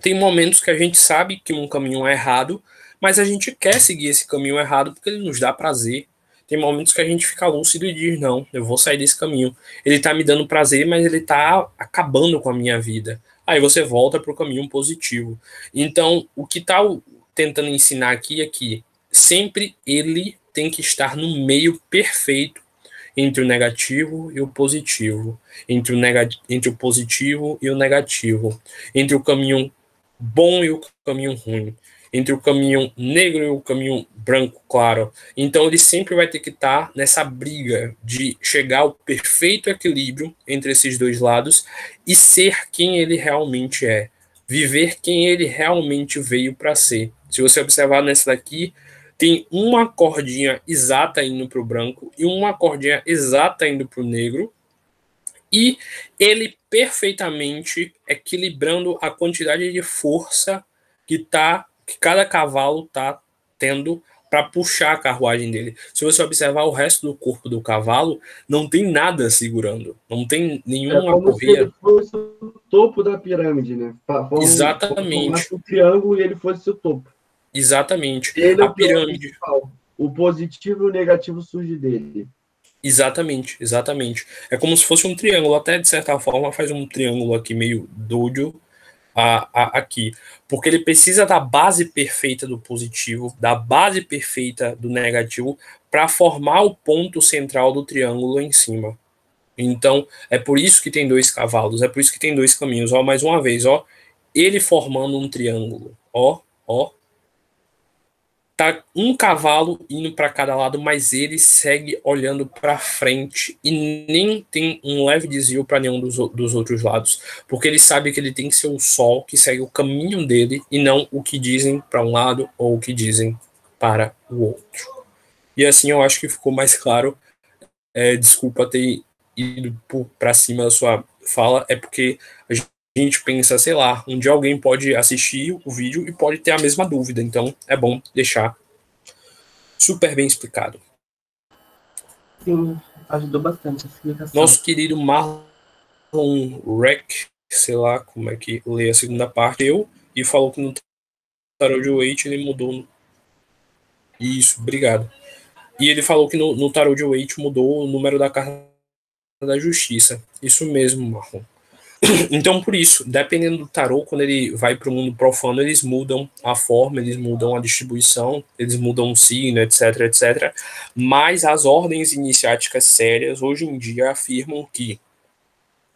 Tem momentos que a gente sabe que um caminho é errado, mas a gente quer seguir esse caminho errado porque ele nos dá prazer. Tem momentos que a gente fica lúcido e diz, não, eu vou sair desse caminho. Ele tá me dando prazer, mas ele tá acabando com a minha vida. Aí você volta para o caminho positivo. Então, o que tá tentando ensinar aqui é que sempre ele tem que estar no meio perfeito entre o negativo e o positivo, entre o positivo e o negativo, entre o caminho bom e o caminho ruim, entre o caminho negro e o caminho branco, claro. Então ele sempre vai ter que estar nessa briga de chegar ao perfeito equilíbrio entre esses dois lados e ser quem ele realmente é, viver quem ele realmente veio para ser. Se você observar nessa daqui, tem uma cordinha exata indo para o branco e uma cordinha exata indo para o negro, e ele perfeitamente equilibrando a quantidade de força que cada cavalo está tendo para puxar a carruagem dele. Se você observar o resto do corpo do cavalo, não tem nada segurando, não tem nenhuma como correia. Se ele fosse o topo da pirâmide, né? Exatamente. Um triângulo e ele fosse o topo. Exatamente. Ele é a pirâmide. O positivo e o negativo surge dele. Exatamente, exatamente. É como se fosse um triângulo, até de certa forma faz um triângulo aqui meio doido aqui, porque ele precisa da base perfeita do positivo, da base perfeita do negativo para formar o ponto central do triângulo em cima. Então, é por isso que tem dois cavalos, é por isso que tem dois caminhos. Ó, mais uma vez, ó, ele formando um triângulo. Ó, ó. Tá um cavalo indo para cada lado, mas ele segue olhando para frente e nem tem um leve desvio para nenhum dos outros lados, porque ele sabe que ele tem que ser o sol que segue o caminho dele e não o que dizem para um lado ou o que dizem para o outro. E assim eu acho que ficou mais claro. Desculpa ter ido para cima da sua fala, é porque a gente pensa, sei lá, um dia alguém pode assistir o vídeo e pode ter a mesma dúvida, então é bom deixar super bem explicado. Sim, ajudou bastante a explicação. Nosso querido Marlon Rec, sei lá como é que lê a segunda parte, e falou que no Tarot de Waite ele mudou. Isso, obrigado. E ele falou que no Tarot de Waite mudou o número da carta da justiça. Isso mesmo, Marlon. Então, por isso, dependendo do tarô, quando ele vai para o mundo profano, eles mudam a forma, eles mudam a distribuição, eles mudam o signo, etc, etc. Mas as ordens iniciáticas sérias, hoje em dia, afirmam que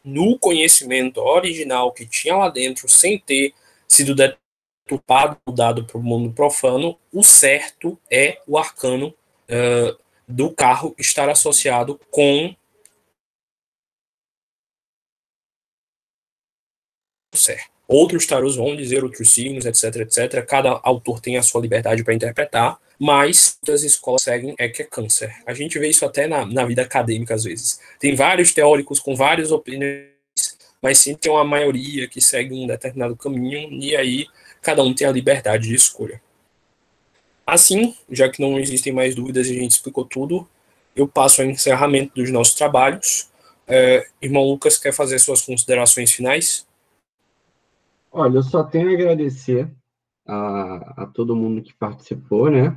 no conhecimento original que tinha lá dentro, sem ter sido deturpado, dado para o mundo profano, o certo é o arcano do carro estar associado com certo. Outros tarôs vão dizer outros signos, etc, etc. Cada autor tem a sua liberdade para interpretar, mas muitas escolas seguem que é câncer. A gente vê isso até na vida acadêmica, às vezes. Tem vários teóricos com várias opiniões, mas sempre tem uma maioria que segue um determinado caminho, e aí cada um tem a liberdade de escolha. Assim, já que não existem mais dúvidas e a gente explicou tudo, eu passo ao encerramento dos nossos trabalhos. Irmão Lucas, quer fazer suas considerações finais? Olha, eu só tenho a agradecer a todo mundo que participou, né?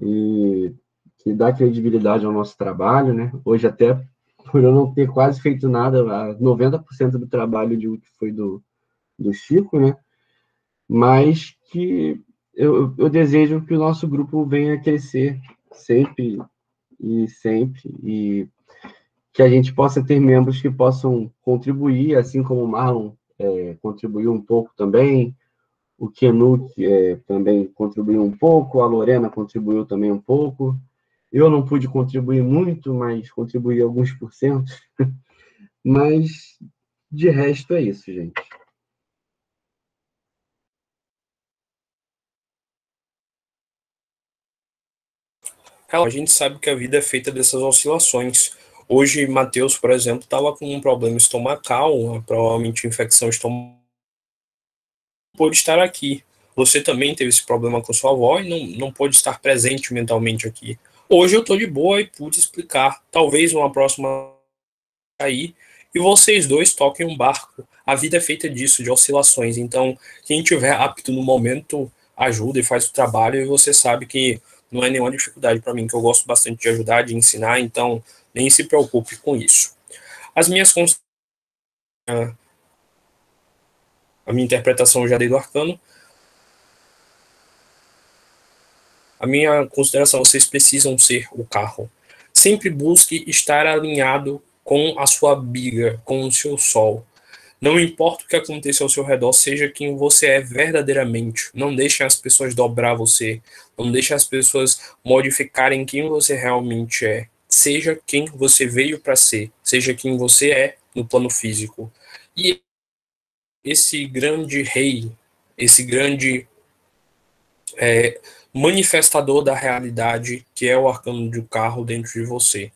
E que dá credibilidade ao nosso trabalho, né? Hoje, até por eu não ter quase feito nada, 90% do trabalho que foi do Chico, né? Mas que eu desejo que o nosso grupo venha a crescer sempre e sempre, e que a gente possa ter membros que possam contribuir, assim como o Marlon contribuiu um pouco também, o Kenu também contribuiu um pouco, a Lorena contribuiu também um pouco. Eu não pude contribuir muito, mas contribuí alguns porcentos. Mas, de resto, é isso, gente. A gente sabe que a vida é feita dessas oscilações. Hoje, Matheus, por exemplo, estava com um problema estomacal, provavelmente infecção estomacal, pôde estar aqui. Você também teve esse problema com sua avó e não pôde estar presente mentalmente aqui. Hoje eu estou de boa e pude explicar. Talvez numa próxima aí e vocês dois toquem um barco. A vida é feita disso, de oscilações. Então, quem tiver apto no momento, ajuda e faz o trabalho. E você sabe que não é nenhuma dificuldade para mim, que eu gosto bastante de ajudar, de ensinar. Então, nem se preocupe com isso. As minhas a minha interpretação eu já dei do arcano. A minha consideração, vocês precisam ser o carro. Sempre busque estar alinhado com a sua biga, com o seu sol. Não importa o que aconteça ao seu redor, seja quem você é verdadeiramente. Não deixe as pessoas dobrar você. Não deixe as pessoas modificarem quem você realmente é. Seja quem você veio para ser. Seja quem você é no plano físico. E esse grande rei, esse grande manifestador da realidade, que é o arcano do carro dentro de você.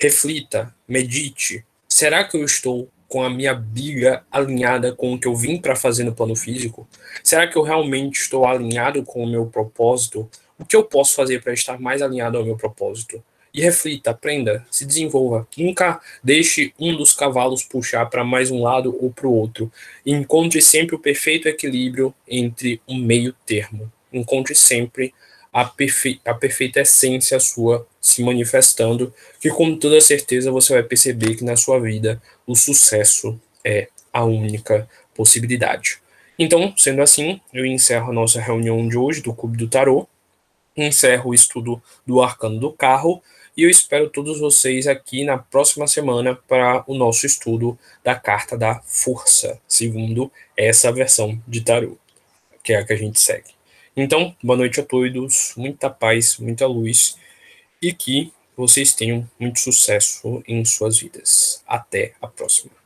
Reflita, medite. Será que eu estou com a minha biga alinhada com o que eu vim para fazer no plano físico? Será que eu realmente estou alinhado com o meu propósito? O que eu posso fazer para estar mais alinhado ao meu propósito? E reflita, aprenda, se desenvolva. Nunca deixe um dos cavalos puxar para mais um lado ou para o outro. Encontre sempre o perfeito equilíbrio entre um meio termo. Encontre sempre a perfeita essência sua se manifestando, que com toda certeza você vai perceber que na sua vida o sucesso é a única possibilidade. Então, sendo assim, eu encerro a nossa reunião de hoje do Clube do Tarô, encerro o estudo do Arcano do Carro, e eu espero todos vocês aqui na próxima semana para o nosso estudo da Carta da Força, segundo essa versão de tarô, que é a que a gente segue. Então, boa noite a todos, muita paz, muita luz, e que vocês tenham muito sucesso em suas vidas. Até a próxima.